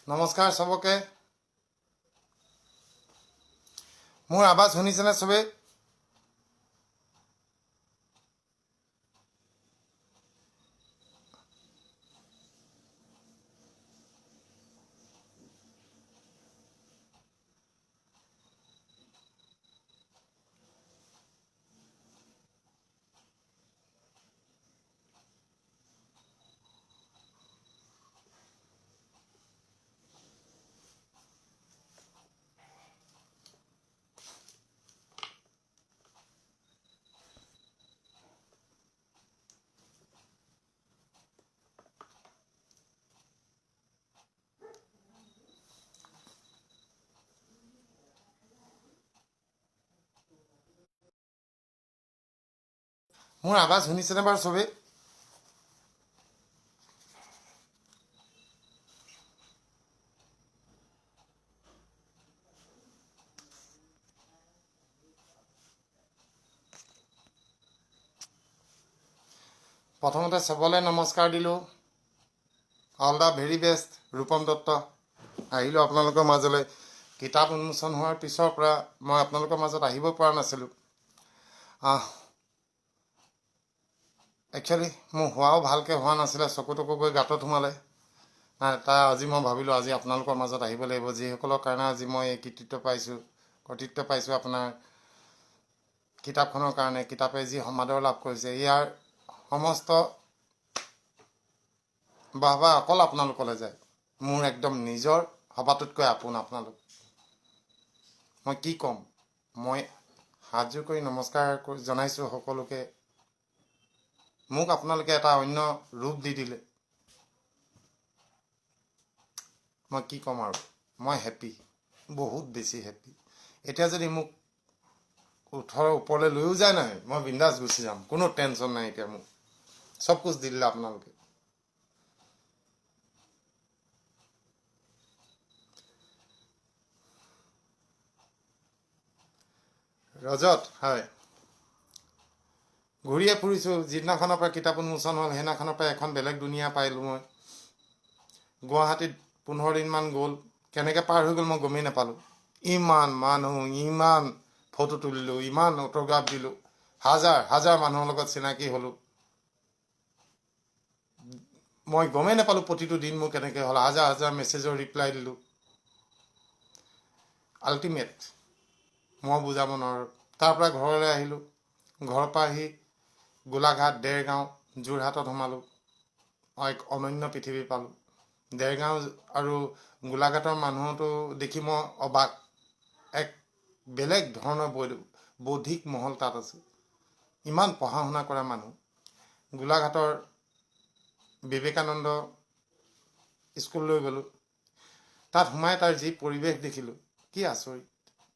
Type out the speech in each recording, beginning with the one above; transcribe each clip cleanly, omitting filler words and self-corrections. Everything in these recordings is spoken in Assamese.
নমস্কাৰ চবকে। মোৰ আৱাজ শুনিছেনে চবে? মোৰ আৱাজ শুনিছেনে বাৰু চবে? প্ৰথমতে চবলে নমস্কাৰ দিলোঁ। All the very best. Rupam Dutta আহিলোঁ আপোনালোকৰ মাজলৈ। কিতাপ উন্মোচন হোৱাৰ পিছৰ পৰা মই আপোনালোকৰ মাজত আহিব পৰা নাছিলোঁ। একচুৱেলি মোৰ হোৱাও ভালকৈ হোৱা নাছিলে, চকু তকু গৈ গাঁতত সোমালে। নাই আজি মই ভাবিলোঁ আজি আপোনালোকৰ মাজত আহিব লাগিব, যিসকলৰ কাৰণে আজি মই এই কৰ্তৃত্ব পাইছোঁ আপোনাৰ কিতাপখনৰ কাৰণে। কিতাপে যি সমাদৰ লাভ কৰিছে, ইয়াৰ সমস্ত বাহবা অকল আপোনালোকলৈ যায়। মোৰ একদম নিজৰ সবাতোতকৈ আপোন আপোনালোক। মই কি ক'ম? মই হাতযোৰ কৰি নমস্কাৰ জনাইছোঁ সকলোকে। মোক আপোনালোকে এটা অন্য ৰূপ দি দিলে। মই কি ক'ম আৰু? মই হেপ্পী, বহুত বেছি হেপ্পী। এতিয়া যদি মোক 18 ওপৰলৈ লৈও যায় নহয়, মই বিন্দাছ গুচি যাম, কোনো টেনশ্যন নাই। এতিয়া মোক চব কুছ দি দিলে আপোনালোকে। ৰজত, হয়, ঘূৰিয়ে ফুৰিছোঁ। যিদিনাখনৰ পৰা কিতাপ উন্মোচন হ'ল সেইদিনাখনৰ পৰা এখন বেলেগ দুনীয়া পাইলোঁ মই। গুৱাহাটীত 15 দিনমান গ'ল, কেনেকৈ পাৰ হৈ গ'ল মই গমেই নাপালোঁ। ইমান মানুহ, ইমান ফটো তুলিলোঁ, ইমান অট'গ্ৰাফ দিলোঁ, হাজাৰ হাজাৰ মানুহৰ লগত চিনাকি হ'লোঁ। মই গমেই নাপালোঁ প্ৰতিটো দিন মোৰ কেনেকৈ হ'ল। হাজাৰ হাজাৰ মেছেজৰ ৰিপ্লাই দিলোঁ। আল্টিমেট মই বুজাব নোৱাৰোঁ। তাৰ পৰা ঘৰলৈ আহিলোঁ। ঘৰৰ পৰা আহি গোলাঘাট, দেৰগাঁও, যোৰহাটত সোমালোঁ। এক অনন্য পৃথিৱী পালোঁ। দেৰগাঁও আৰু গোলাঘাটৰ মানুহতো দেখি মই অবাক। এক বেলেগ ধৰণৰ বৌদ্ধিক মহল তাত আছে। ইমান পঢ়া শুনা কৰা মানুহ। গোলাঘাটৰ বিবেকানন্দ স্কুললৈ গ'লোঁ। তাত সোমাই তাৰ যি পৰিৱেশ দেখিলোঁ, কি আচৰিত,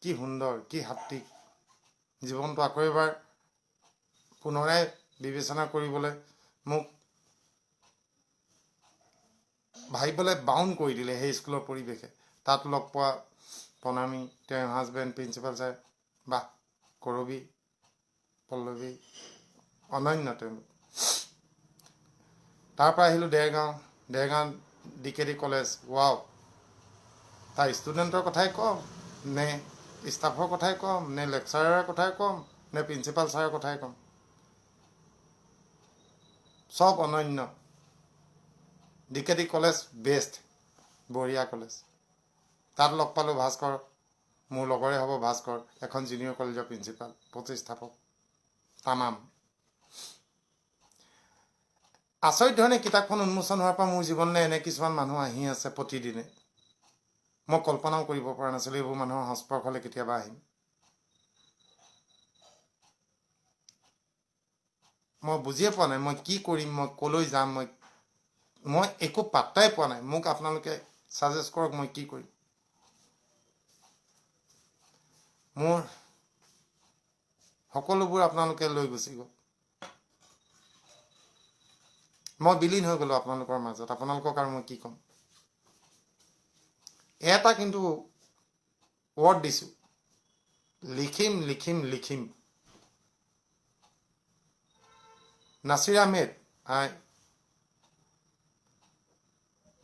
কি সুন্দৰ, কি সাত্বিক। জীৱনটো আকৌ এবাৰ পুনৰাই বিবেচনা কৰিবলৈ মোক ভাবিবলৈ বাউণ্ড কৰি দিলে সেই স্কুলৰ পৰিৱেশে। তাত লগ পোৱা প্ৰণামী, তেওঁৰ হাজবেণ্ড প্ৰিন্সিপাল ছাৰ, বাহ, কৰবী, পল্লৱী, অনন্য তেওঁলোক। তাৰ পৰা আহিলোঁ দেৰগাঁও DKD কলেজ। ৱাও, তাৰ ষ্টুডেণ্টৰ কথাই ক'ম নে ষ্টাফৰ কথাই ক'ম নে লেকচাৰাৰৰ কথাই ক'ম নে প্ৰিন্সিপাল ছাৰৰ কথাই ক'ম? চব অনন্য। DKD কলেজ বেষ্ট, বঢ়িয়া কলেজ। তাত লগ পালোঁ ভাস্কৰ, মোৰ লগৰে হ'ব ভাস্কৰ, এখন জুনিয়ৰ কলেজৰ প্ৰিন্সিপাল, প্ৰতিষ্ঠাপক, তামাম। আচৰিত ধৰণে কিতাপখন উন্মোচন হোৱাৰ পৰা মোৰ জীৱনলৈ এনে কিছুমান মানুহ আহি আছে প্ৰতিদিনে। মই কল্পনাও কৰিব পৰা নাছিলোঁ এইবোৰ মানুহৰ সংস্পৰ্শলৈ কেতিয়াবা আহিম। মই বুজিয়ে পোৱা নাই মই কি কৰিম, মই ক'লৈ যাম, মই একো পাত্তাই পোৱা নাই। মোক আপোনালোকে ছাজেষ্ট কৰক মই কি কৰিম। মোৰ সকলোবোৰ আপোনালোকে লৈ গুচি গ'ল। মই বিলীন হৈ গ'লোঁ আপোনালোকৰ মাজত। আপোনালোকক আৰু মই কি ক'ম? এটা কিন্তু ৱৰ্ড দিছোঁ, লিখিম লিখিম লিখিম। Nasir Ahmed, hi.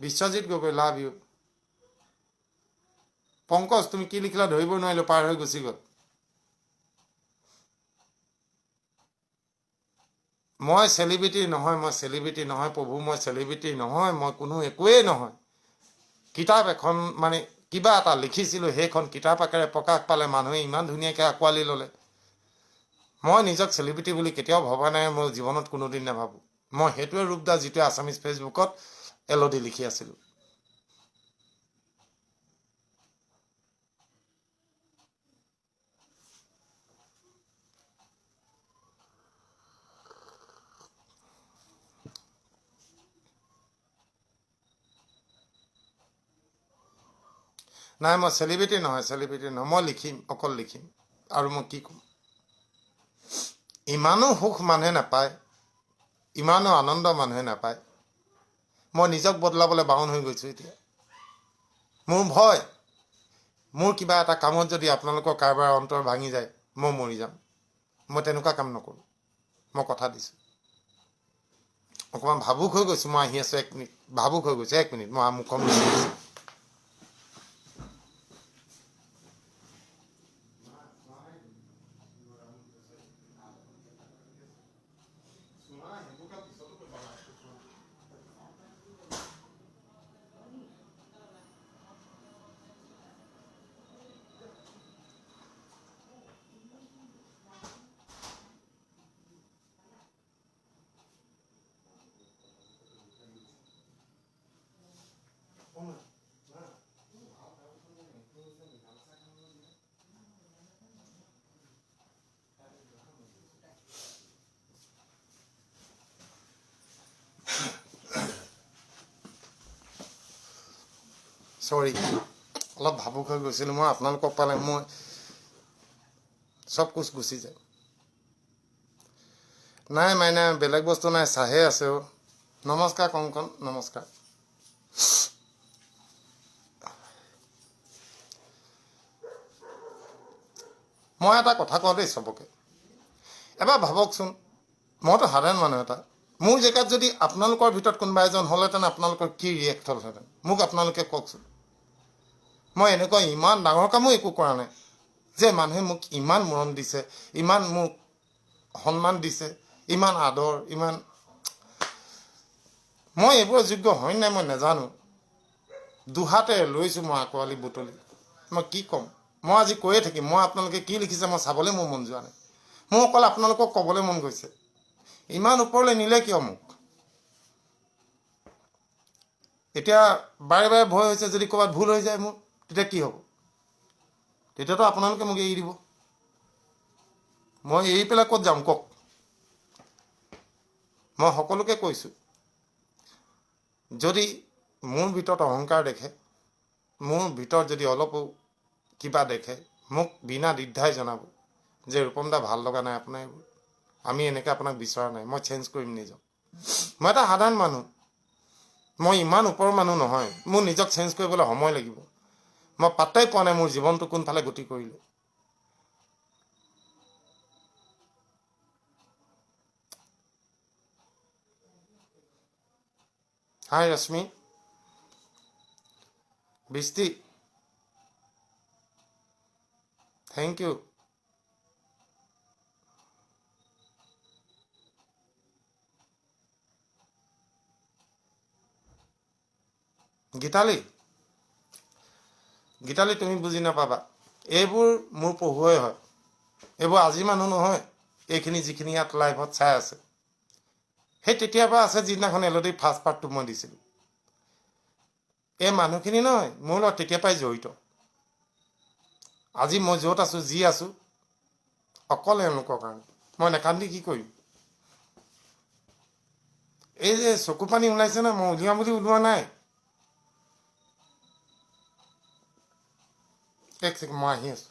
Biswajit Gogoi, love you. Pankaj তুমি কি লিখিলা ধৰিব নোৱাৰিলো, পাৰ হৈ গুচি গ'ল। মই চেলিব্ৰিটি নহয়, মই চেলিব্ৰিটি নহয় প্ৰভু, মই চেলিব্ৰিটি নহয়, মই কোনো একোৱেই নহয়। কিতাপ এখন মানে কিবা এটা লিখিছিলোঁ, সেইখন কিতাপ আকাৰে প্ৰকাশ পালে মানুহে ইমান ধুনীয়াকৈ আঁকোৱালি ল'লে। মই নিজক চেলিব্ৰিটি বুলি কেতিয়াও ভবা নাই, মোৰ জীৱনত কোনোদিন নাভাবোঁ। মই সেইটোৱে ৰূপদা যিটোৱে আছামিজ ফেচবুকত এলডি লিখি আছিলোঁ। নাই মই চেলিব্ৰিটি নহয়, চেলিব্ৰিটি নহয়, মই লিখিম, অকল লিখিম। আৰু মই কি ক'ম, ইমানো সুখ মানুহে নাপায়, ইমানো আনন্দ মানুহে নাপায়। মই নিজক বদলাবলৈ বাউন হৈ গৈছোঁ এতিয়া। মোৰ ভয়, মোৰ কিবা এটা কামত যদি আপোনালোকৰ কাৰোবাৰ অন্তৰ ভাঙি যায়, মই মৰি যাম। মই তেনেকুৱা কাম নকৰোঁ, মই কথা দিছোঁ। অকণমান ভাবুক হৈ গৈছোঁ, মই আহি আছোঁ, 1 মিনিট ভাবুক হৈ গৈছোঁ, 1 মিনিট মই মুখখন মুচি আছোঁ। চৰি, অলপ ভাবুক হৈ গৈছিলোঁ মই। আপোনালোকক পালে মই চব কোচ গুচি যায়। নাই মাইনা, বেলেগ বস্তু নাই, চাহে আছে। নমস্কাৰ কংকন, নমস্কাৰ। মই এটা কথা কওঁ দেই চবকে, এবাৰ ভাবকচোন, মইতো সাধাৰণ মানুহ এটা, মোৰ জেগাত যদি আপোনালোকৰ ভিতৰত কোনোবা এজন হ'লহেঁতেন, আপোনালোকৰ কি ৰিয়েক্ট হ'লহেঁতেন মোক আপোনালোকে কওকচোন। মই এনেকুৱা ইমান ডাঙৰ কামো একো কৰা নাই যে মানুহে মোক ইমান মৰম দিছে, ইমান মোক সন্মান দিছে, ইমান আদৰ, ইমান, মই এইবোৰৰ যোগ্য হয় নাই মই নাজানো। দুহাতে লৈছোঁ মই আঁকোৱালি বুটলি। মই কি ক'ম, মই আজি কৈয়ে থাকিম। মই আপোনালোকে কি লিখিছে মই চাবলৈ মোৰ মন যোৱা নাই। মোৰ অকল আপোনালোকক ক'বলৈ মন গৈছে, ইমান ওপৰলৈ নিলে কিয় মোক? এতিয়া বাৰে বাৰে ভয় হৈছে, যদি ক'ৰবাত ভুল হৈ যায় মোৰ, তেতিয়া কি হ'ব? তেতিয়াতো আপোনালোকে মোক এৰি দিব। মই এৰি পেলাই ক'ত যাম কওক? মই সকলোকে কৈছোঁ, যদি মোৰ ভিতৰত অহংকাৰ দেখে, মোৰ ভিতৰত যদি অলপো কিবা দেখে, মোক বিনা দ্বিধাই জনাব যে ৰূপম দা ভাল লগা নাই আপোনাৰ এইবোৰ, আমি এনেকৈ আপোনাক বিচৰা নাই, মই চেঞ্জ কৰিম নিজক। মই এটা সাধাৰণ মানুহ, মই ইমান ওপৰৰ মানুহ নহয়। মোৰ নিজক চেঞ্জ কৰিবলৈ সময় লাগিব। মই পাত্তাই পোৱা নাই মোৰ জীৱনটো কোনফালে গতি কৰিলে। হাই ৰশ্মি, বৃষ্টি, থেংক ইউ। গীতালি, গীতালি তুমি বুজি নাপাবা, এইবোৰ মোৰ পঢ়ুৱৈ হয়। এইবোৰ আজি মানুহ নহয়, এইখিনি যিখিনি ইয়াত লাইভত চাই আছে, সেই তেতিয়াৰ পৰা আছে যিদিনাখন এলডি ফাৰ্ষ্ট পাৰ্টটো মই দিছিলোঁ। এই মানুহখিনি নহয় মোৰ লগত তেতিয়াৰ পৰাই জড়িত। আজি মই য'ত আছোঁ, যি আছোঁ, অকল এওঁলোকৰ কাৰণে। মই নেকান্দি কি কৰিম? এই যে চকু পানী ওলাইছে না, মই উলিয়াম বুলি ওলোৱা নাই। 1 ছেকেণ্ড, মই আহি আছোঁ।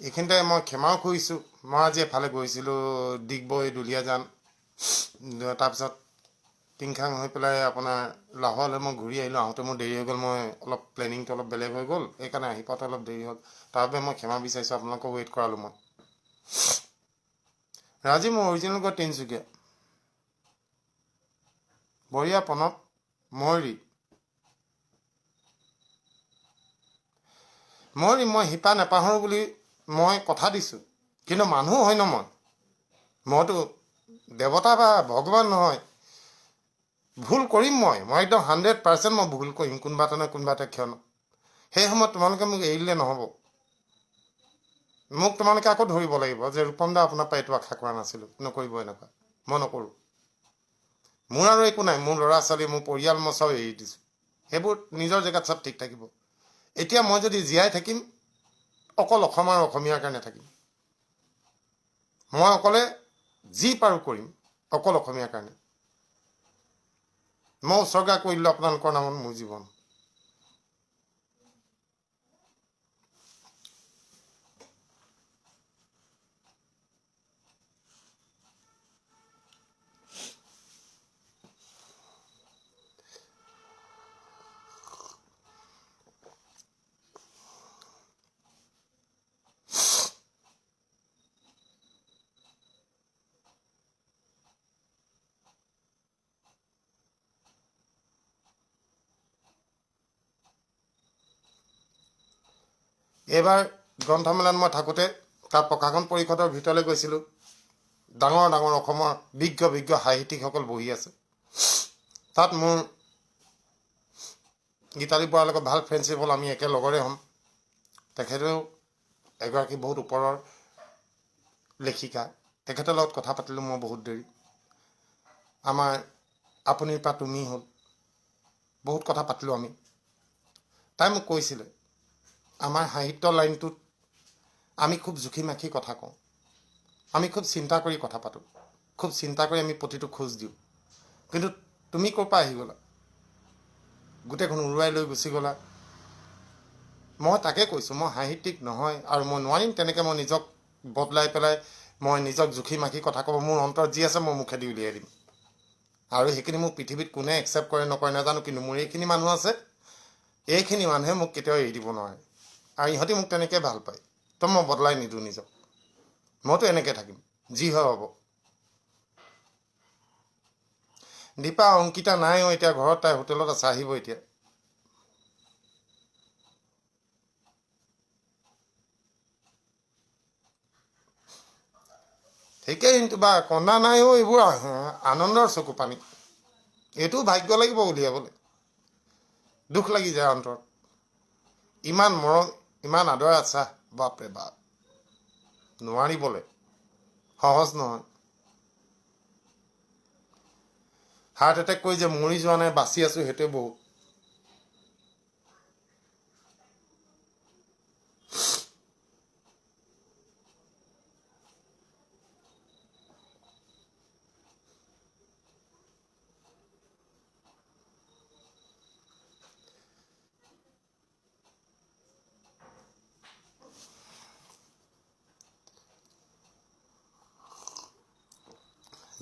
এইখিনিতে মই ক্ষমাও কৰিছোঁ। মই আজি এফালে গৈছিলোঁ ডিগবৈ দুলীয়াজান, তাৰপিছত টিংখাং হৈ পেলাই আপোনাৰ লাহোৱালৈ মই ঘূৰি আহিলোঁ। আহোঁতে মোৰ দেৰি হৈ গ'ল, মই অলপ প্লেনিংটো অলপ বেলেগ হৈ গ'ল, সেইকাৰণে আহি পাওঁতে অলপ দেৰি হ'ল। তাৰ বাবে মই ক্ষমা বিচাৰিছোঁ, আপোনালোকক ৱেইট কৰালোঁ মই। ৰাজি মোৰ অৰিজিনেল ঘৰ তিনিচুকীয়া, বঢ়িয়া প্ৰণৱ ময়ূৰী। মই শিপা নেপাহৰোঁ বুলি মই কথা দিছোঁ, কিন্তু মানুহ হয় ন, মইতো দেৱতা বা ভগৱান নহয়। ভুল কৰিম মই একদম 100% মই ভুল কৰিম কোনোবা এটা নহয় কোনোবা এটা ক্ষণ। সেই সময়ত তোমালোকে মোক এৰি দিলে নহ'ব। মোক তোমালোকে আকৌ ধৰিব লাগিব যে ৰূপম দা আপোনাৰ পৰা এইটো আশা কৰা নাছিলোঁ, নকৰিব এনেকুৱা। মই নকৰোঁ। মোৰ আৰু একো নাই, মোৰ ল'ৰা ছোৱালী, মোৰ পৰিয়াল, মই চব এৰি দিছোঁ। সেইবোৰ নিজৰ জেগাত চব ঠিক থাকিব। এতিয়া মই যদি জীয়াই থাকিম, অকল অসম আৰু অসমীয়াৰ কাৰণে থাকিম। মই অকলে যি পাৰোঁ কৰিম, অকল অসমীয়াৰ কাৰণে। মই উচৰ্গা কৰিলোঁ আপোনালোকৰ নামত মোৰ জীৱন। এইবাৰ গ্ৰন্থমেলাত মই থাকোঁতে তাত প্ৰকাশন পৰিষদৰ ভিতৰলৈ গৈছিলোঁ। ডাঙৰ ডাঙৰ অসমৰ বিজ্ঞ সাহিত্যিকসকল বহি আছে। তাত মোৰ গীতালি বৰাৰ লগত ভাল ফ্ৰেণ্ডশ্বিপ হ'ল, আমি একে লগৰে হ'ম। তেখেতেও এগৰাকী বহুত ওপৰৰ লেখিকা, তেখেতৰ লগত কথা পাতিলোঁ মই বহুত দেৰি। আমাৰ আপুনিৰ পৰা তুমি হ'ল, বহুত কথা পাতিলোঁ আমি। তাই মোক কৈছিলে আমাৰ সাহিত্য লাইনটোত আমি খুব জুখি মাখি কথা কওঁ, আমি খুব চিন্তা কৰি কথা পাতোঁ, খুব চিন্তা কৰি আমি প্ৰতিটো খোজ দিওঁ। কিন্তু তুমি ক'ৰ পৰা আহি গ'লা, গোটেইখন উৰুৱাই লৈ গুচি গ'লা। মই তাকে কৈছোঁ, মই সাহিত্যিক নহয় আৰু মই নোৱাৰিম তেনেকৈ মই নিজক বদলাই পেলাই মই নিজক জুখি মাখি কথা ক'ব। মোৰ অন্তৰত যি আছে মই মুখেদি উলিয়াই দিম, আৰু সেইখিনি মোক পৃথিৱীত কোনে একচেপ্ট কৰে নকৰে নাজানো, কিন্তু মোৰ এইখিনি মানুহ আছে, এইখিনি মানুহে মোক কেতিয়াও এৰি দিব নোৱাৰে। আৰু ইহঁতি মোক তেনেকৈ ভাল পায়, তো মই বদলাই নিদিওঁ নিজক। মইতো এনেকৈ থাকিম, যি হয় হ'ব। দীপা অংকিতা নাইও এতিয়া ঘৰত, তাই হোটেলত আছে, আহিব এতিয়া। ঠিকেই, কিন্তু বা কন্দা নাইও, এইবোৰ আনন্দৰ চকু পানী। এইটো ভাগ্য লাগিব উলিয়াবলৈ, দুখ লাগি যায় অন্তৰত। ইমান মৰম, ইমান আদৰ আছা, বাপৰে বাপ, নোৱাৰিবলৈ সহজ নহয়। হাৰ্ট এটেক কৰি যে মৰি যোৱা নাই, বাচি আছোঁ, সেইটোৱে বহুত।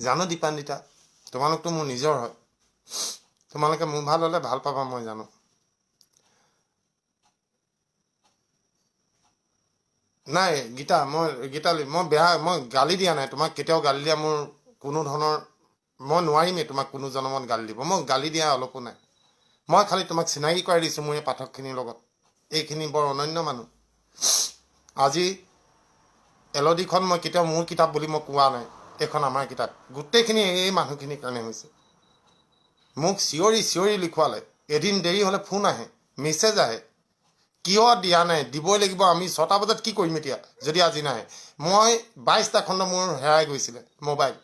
জানো দীপান্বিতা, তোমালোকতো মোৰ নিজৰ হয়, তোমালোকে মোৰ ভাল হ'লে ভাল পাবা, মই জানো। নাই গীতালি, মই গালি দিয়া নাই তোমাক, কেতিয়াও গালি দিয়া মোৰ কোনো ধৰণৰ, মই নোৱাৰিমেই তোমাক কোনো জনমত গালি দিব। মই গালি দিয়া অলপো নাই। মই খালি তোমাক চিনাকি কৰাই দিছোঁ মোৰ এই পাঠকখিনিৰ লগত। এইখিনি বৰ অনন্য মানুহ। আজি এলডিখন মই কেতিয়াও মোৰ কিতাপ বুলি মই কোৱা নাই, এইখন আমাৰ কিতাপ। গোটেইখিনি এই মানুহখিনিৰ কাৰণে হৈছে। মোক চিঞৰি চিঞৰি লিখুৱালে, এদিন দেৰি হ'লে ফোন আহে, মেছেজ আহে, কিয় দিয়া নাই, দিবই লাগিব, আমি 6টা বজাত কি কৰিম এতিয়া যদি আজি নাহে। মই 22টা খণ্ড মোৰ হেৰাই গৈছিলে মোবাইল,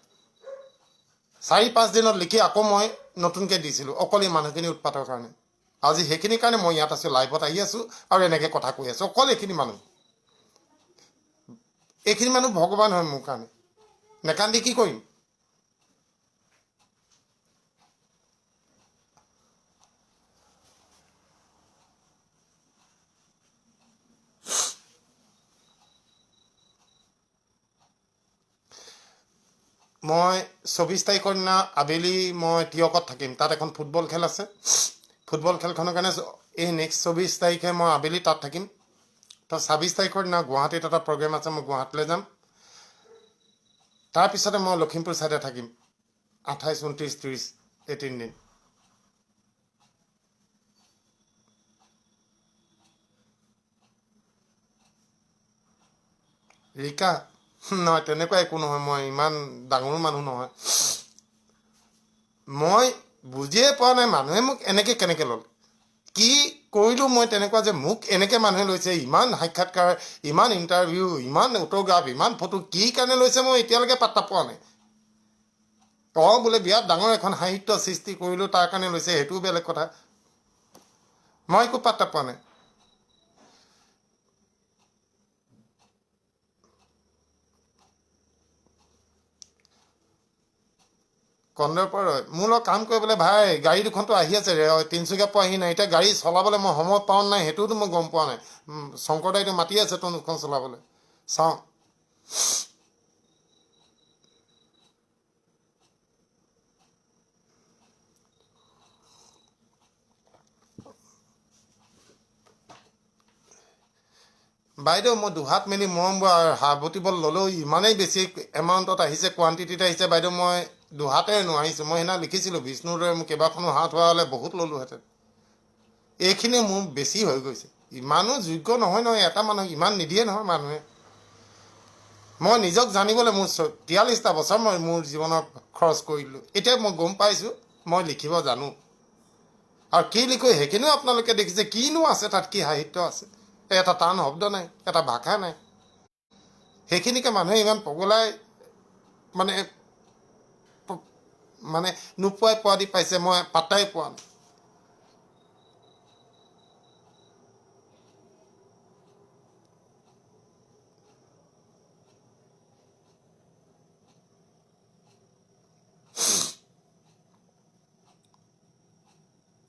4-5 দিনত লিখি আকৌ মই নতুনকৈ দিছিলোঁ, অকল এই মানুহখিনি উৎপাতৰ কাৰণে। আজি সেইখিনিৰ কাৰণে মই ইয়াত আছোঁ, লাইভত আহি আছোঁ আৰু এনেকৈ কথা কৈ আছোঁ। অকল এইখিনি মানুহ ভগৱান হয় মোৰ কাৰণে। নেকান্দি কি কৰিম। মই 24 তাৰিখৰ দিনা আবেলি মই টিয়কত থাকিম। তাত এখন ফুটবল খেল আছে। ফুটবল খেলখনৰ কাৰণে এই নেক্সট 24 তাৰিখে মই আবেলি তাত থাকিম। তো 26 তাৰিখৰ দিনা গুৱাহাটীত এটা প্ৰগ্ৰেম আছে, মই গুৱাহাটীলৈ যাম। তাৰপিছতে মই লখিমপুৰ ছাইডে থাকিম 28, 29, 30 এই 3 দিন। ৰিকা নহয়, তেনেকুৱা একো নহয়। মই ইমান ডাঙৰ মানুহ নহয়। মই বুজিয়ে পোৱা নাই মানুহে মোক এনেকৈ কেনেকৈ ল'লে। কি কৰিলোঁ মই তেনেকুৱা যে মোক এনেকৈ মানুহে লৈছে? ইমান সাক্ষাৎকাৰ, ইমান ইণ্টাৰভিউ, ইমান অট'গ্ৰাফ, ইমান ফটো কি কাৰণে লৈছে মই এতিয়ালৈকে পাত্তা পোৱা নাই। বোলে বিৰাট ডাঙৰ এখন সাহিত্য সৃষ্টি কৰিলোঁ তাৰ কাৰণে লৈছে, সেইটোও বেলেগ কথা। মই একো পাত্তা পোৱা নাই। কন্দৰ্পৰ মোৰ লগত কাম কৰিবলৈ ভাই গাড়ী দুখনতো আহি আছে, তিনিচুকীয়া পোৱাহি নাই। এতিয়া গাড়ী চলাবলৈ মই সময় পাওঁ নাই সেইটোতো মই গম পোৱা নাই। শংকৰদাইটো মাতি আছে টনখন চলাবলৈ, চাওঁ। বাইদেউ মই দুহাত মেলি মৰম সাৱটিবল ল'লেও ইমানেই বেছি এমাউণ্টত আহিছে, কোৱান্টিটিত আহিছে বাইদেউ। মই দুহাতে নোৱাৰিছোঁ। মই সেইদিনা লিখিছিলোঁ বিষ্ণুৰ দৰে মোক কেইবাখনো হাত হোৱা হ'লে বহুত ল'লোহেঁতেন। এইখিনি মোৰ বেছি হৈ গৈছে। ইমানো যোগ্য নহয় নহয়, এটা মানুহ ইমান নিদিয়ে নহয় মানুহে। মই নিজক জানিবলৈ মোৰ 43টা বছৰ মই মোৰ জীৱনৰ খৰচ কৰিলোঁ। এতিয়া মই গম পাইছোঁ মই লিখিব জানো, আৰু কি লিখোঁ সেইখিনিও আপোনালোকে দেখিছে। কিনো আছে তাত, কি সাহিত্য আছে? এটা টান শব্দ নাই, এটা ভাষা নাই। সেইখিনিকে মানুহে ইমান পগলাই মানে মানে নোপোৱাই পোৱা দি পাইছে, মই পাত্তাই পোৱা নাই।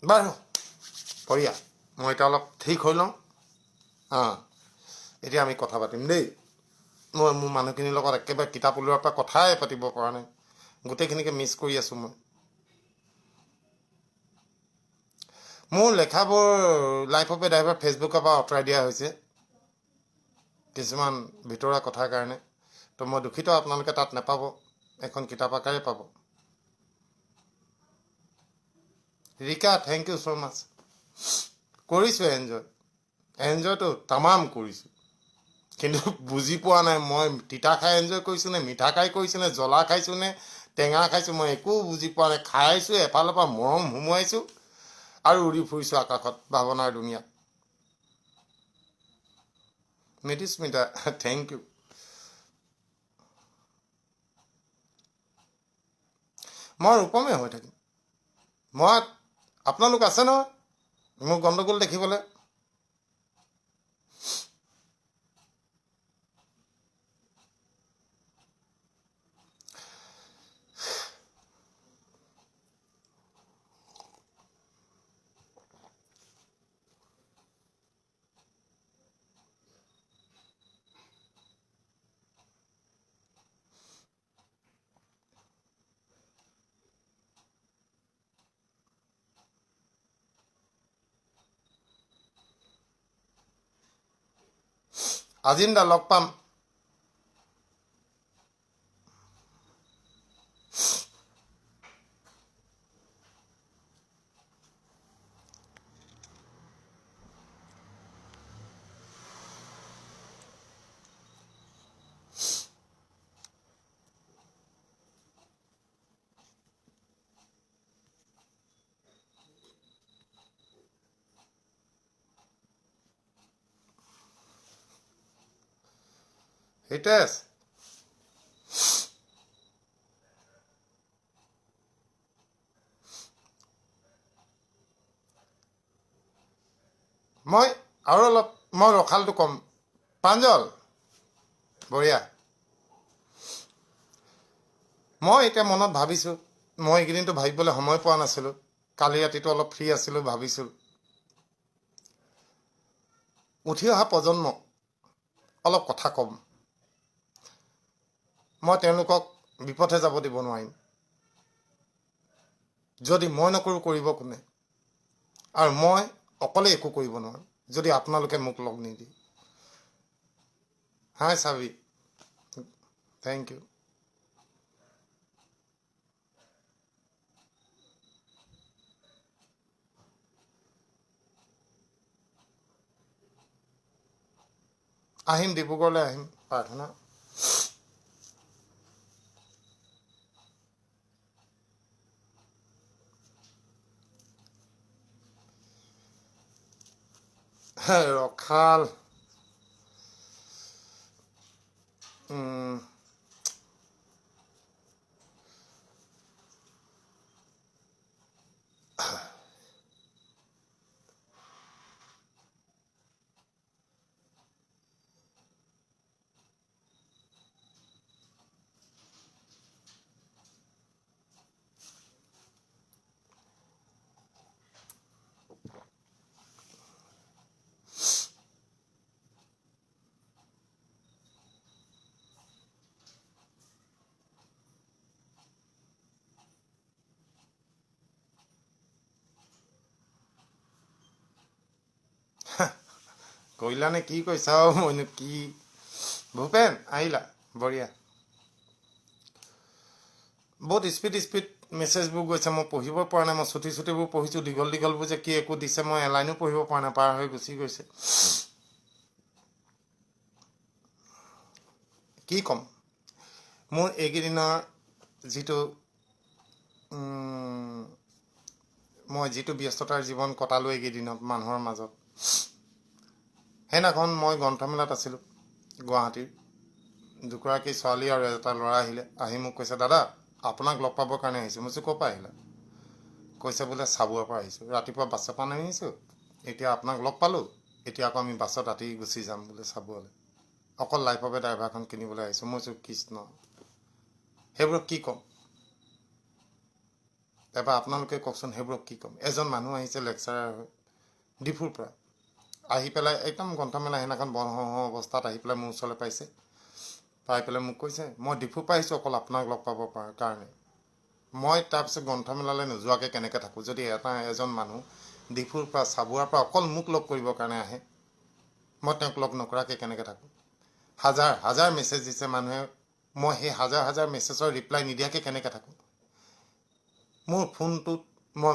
বাৰু বঢ়িয়া, মই এতিয়া অলপ ঠিক হৈ লওঁ। এতিয়া আমি কথা পাতিম দেই। মই মোৰ মানুহখিনিৰ লগত একেবাৰে কিতাপ ওলোৱাৰ পৰা কথাই পাতিব পৰা নাই। গোটেইখিনিকে মিছ কৰি আছোঁ মই। মোৰ লেখাবোৰ লাইফ অফ এ ড্ৰাইভাৰ ফেচবুকৰ পৰা আঁতৰাই দিয়া হৈছে কিছুমান ভিতৰুৱা কথাৰ কাৰণে। তো মই দুখিত, আপোনালোকে তাত নাপাব, এখন কিতাপ আকাৰে পাব। ৰিকা থেংক ইউ ছ' মাছ। কৰিছোঁ এনজয়টো তামাম কৰিছোঁ, কিন্তু বুজি পোৱা নাই মই তিতা খাই এনজয় কৰিছোঁ নে মিঠা খাই কৰিছোঁ নে জ্বলা খাইছোঁ নে টেঙা খাইছোঁ, মই একো বুজি পোৱা নাই। খাইছোঁ, এফালৰ পৰা মৰম সুমুৱাইছোঁ আৰু উৰি ফুৰিছোঁ আকাশত ভাৱনাৰ দুনিয়াত। Mridusmita thank you. মই ৰূপমে হৈ থাকিম। মই আপোনালোক আছে নহয় মোৰ গণ্ডগোল দেখিবলৈ। আজিন্দা লগ পাম। হিতেশ মই আৰু অলপ মই ৰখালটো কম। প্ৰাঞ্জল বঢ়িয়া। মই এতিয়া মনত ভাবিছোঁ, মই এইকেইদিনটো ভাবিবলৈ সময় পোৱা নাছিলোঁ। কালি ৰাতিটো অলপ ফ্ৰী আছিলোঁ, ভাবিছোঁ উঠি অহা প্ৰজন্মক অলপ কথা ক'ম। মই তেওঁলোকক বিপথে যাব দিব নোৱাৰিম। যদি মই নকৰোঁ কৰিব কোনে? আৰু মই অকলে একো কৰিব নোৱাৰোঁ যদি আপোনালোকে মোক লগ নিদিয়ে। হাই চাবি, থেংক ইউ। আহিম, ডিব্ৰুগড়লৈ আহিম। প্ৰাৰ্থনা ৰখাল কৰিলানে? কি কৈছা? মইনো কি? ভূপেন আহিলা, বঢ়িয়া। বহুত স্পীড মেছেজবোৰ গৈছে, মই পঢ়িব পৰা নাই। মই ছুটিবোৰ পঢ়িছোঁ, দীঘলবোৰ যে কি একো দিছে, মই এলাইনো পঢ়িব পৰা নাই, পাৰ হৈ গুচি গৈছে। কি ক'ম? মোৰ এইকেইদিনৰ যিটো মই যিটো ব্যস্ততাৰ জীৱন কটালোঁ এইকেইদিনত মানুহৰ মাজত, সেইদিনাখন মই গ্ৰন্থমেলাত আছিলোঁ গুৱাহাটীৰ। দুগৰাকী ছোৱালী আৰু এটা ল'ৰা আহিলে, আহি মোক কৈছে, দাদা আপোনাক লগ পাবৰ কাৰণে আহিছোঁ। মই কৈছোঁ, ক'ৰ পৰা আহিলা? কৈছে বোলে চাবুৱাৰ পৰা আহিছোঁ, ৰাতিপুৱা বাছৰ পৰা নামিছোঁ, এতিয়া আপোনাক লগ পালোঁ, এতিয়া আকৌ আমি বাছত ৰাতি গুচি যাম বোলে চাবুৱালৈ। অকল লাইফবে ড্ৰাইভাৰখন কিনিবলৈ আহিছোঁ। মই কৈছোঁ, কৃষ্ণ, সেইবোৰক কি ক'ম? এবাৰ আপোনালোকে কওকচোন, সেইবোৰক কি ক'ম? এজন মানুহ আহিছে লেকচাৰাৰ হৈ ডিফুৰ পৰা, আহি পেলাই একদম গ্ৰন্থমেলা সেইদিনাখন বন্ধ হওঁ অৱস্থাত আহি পেলাই মোৰ ওচৰলৈ পাইছে। পাই পেলাই মোক কৈছে, মই ডিফুৰ পৰা আহিছোঁ অকল আপোনাক লগ পাব কাৰণে। মই তাৰপিছত গ্ৰন্থমেলালৈ নোযোৱাকৈ কেনেকৈ থাকোঁ? যদি এজন মানুহ ডিফুৰ পৰা চাবুৱাৰ পৰা অকল মোক লগ কৰিবৰ কাৰণে আহে, মই তেওঁক লগ নকৰাকৈ কেনেকৈ থাকোঁ? হাজাৰ মেছেজ দিছে মানুহে, মই সেই হাজাৰ মেছেজৰ ৰিপ্লাই নিদিয়াকৈ কেনেকৈ থাকোঁ? মোৰ ফোনটোত মই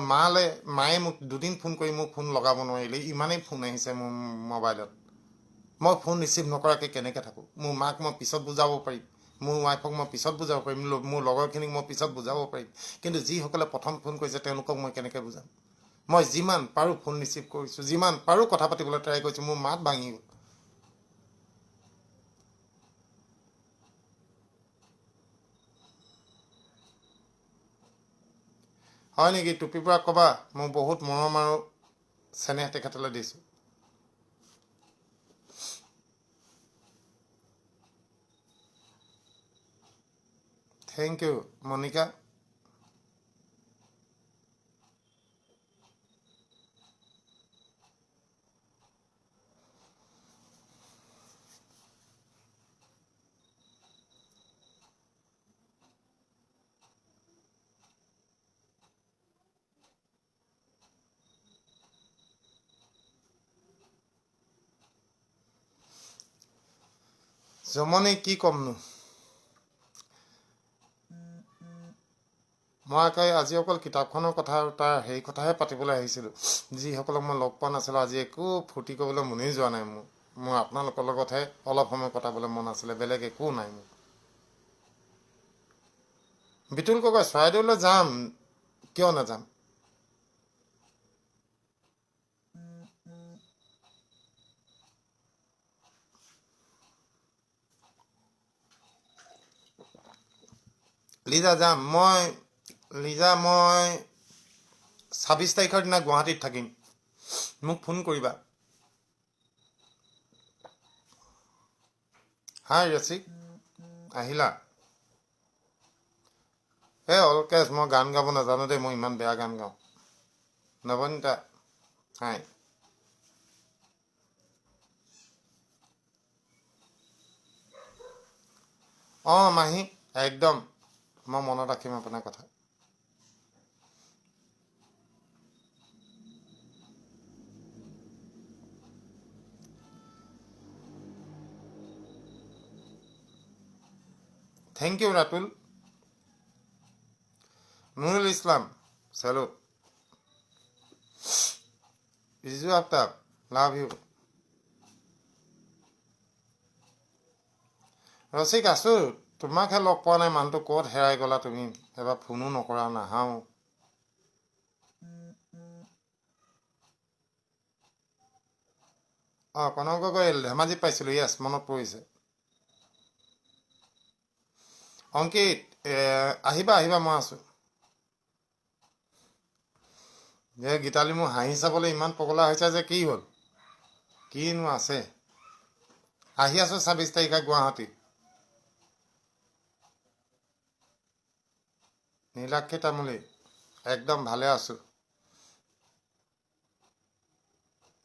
মায়ে মোক 2 দিন ফোন কৰি মোক ফোন লগাব নোৱাৰিলে, ইমানেই ফোন আহিছে মোৰ মোবাইলত। মই ফোন ৰিচিভ নকৰাকৈ কেনেকৈ থাকোঁ? মোৰ মাক মই পিছত বুজাব পাৰিম, মোৰ ৱাইফক মই পিছত বুজাব পাৰিম, মোৰ লগৰখিনিক মই পিছত বুজাব পাৰিম, কিন্তু যিসকলে প্ৰথম ফোন কৰিছে তেওঁলোকক মই কেনেকৈ বুজাম? মই যিমান পাৰোঁ ফোন ৰিচিভ কৰিছোঁ, যিমান পাৰোঁ কথা পাতিবলৈ ট্ৰাই কৰিছোঁ, মোৰ মাত ভাঙি গ'ল। হয় নেকি? টুপিৰ পৰা ক'বা, মই বহুত মৰম আৰু চেনেহ তেখেতলৈ দিছোঁ। Thank you Monika. জমনি কি ক'মনো? মই আকৌ আজি অকল কিতাপখনৰ কথা আৰু তাৰ হেৰি কথাহে পাতিবলৈ আহিছিলোঁ। যিসকলক মই লগ পোৱা নাছিলোঁ, আজি একো ফূৰ্তি কৰিবলৈ মনেই যোৱা নাই মোৰ আপোনালোকৰ লগতহে অলপ সময় কটাবলৈ মন আছিলে, বেলেগ একো নাই মোৰ। বিতুল গগৈ, চৰাইদেউলৈ যাম, কিয় নাযাম? লিজা যাম মই 26 তাৰিখৰ দিনা গুৱাহাটীত থাকিম, মোক ফোন কৰিবা। হাই ৰচিক, আহিলা? অলকেশ, মই গান গাব নাজানো দেই, মই ইমান বেয়া গান গাওঁ। নৱনীতা, হাই। মাহী একদম মই মনত ৰাখিম আপোনাৰ কথা। Thank you Ratul. Nurul Islam salute. Riju Aftab love you. ৰচিক আছোঁ, তোমাকহে লগ পোৱা নাই। মানুহটো ক'ত হেৰাই গ'লা তুমি? এবাৰ ফোনো নকৰা, নাহাও। কনক গগৈ ধেমাজিত পাইছিলোঁ, য়েছ মনত পৰিছে। অংকিত আহিবা আহিবা, মই আছোঁ। গীতালি মোৰ হাঁহি চাবলৈ ইমান পগলা হৈছে যে, কি হ'ল? কিনো আছে? আহি আছোঁ 26 তাৰিখে গুৱাহাটী। নীলাক্ষী তামুলী একদম ভালে আছোঁ।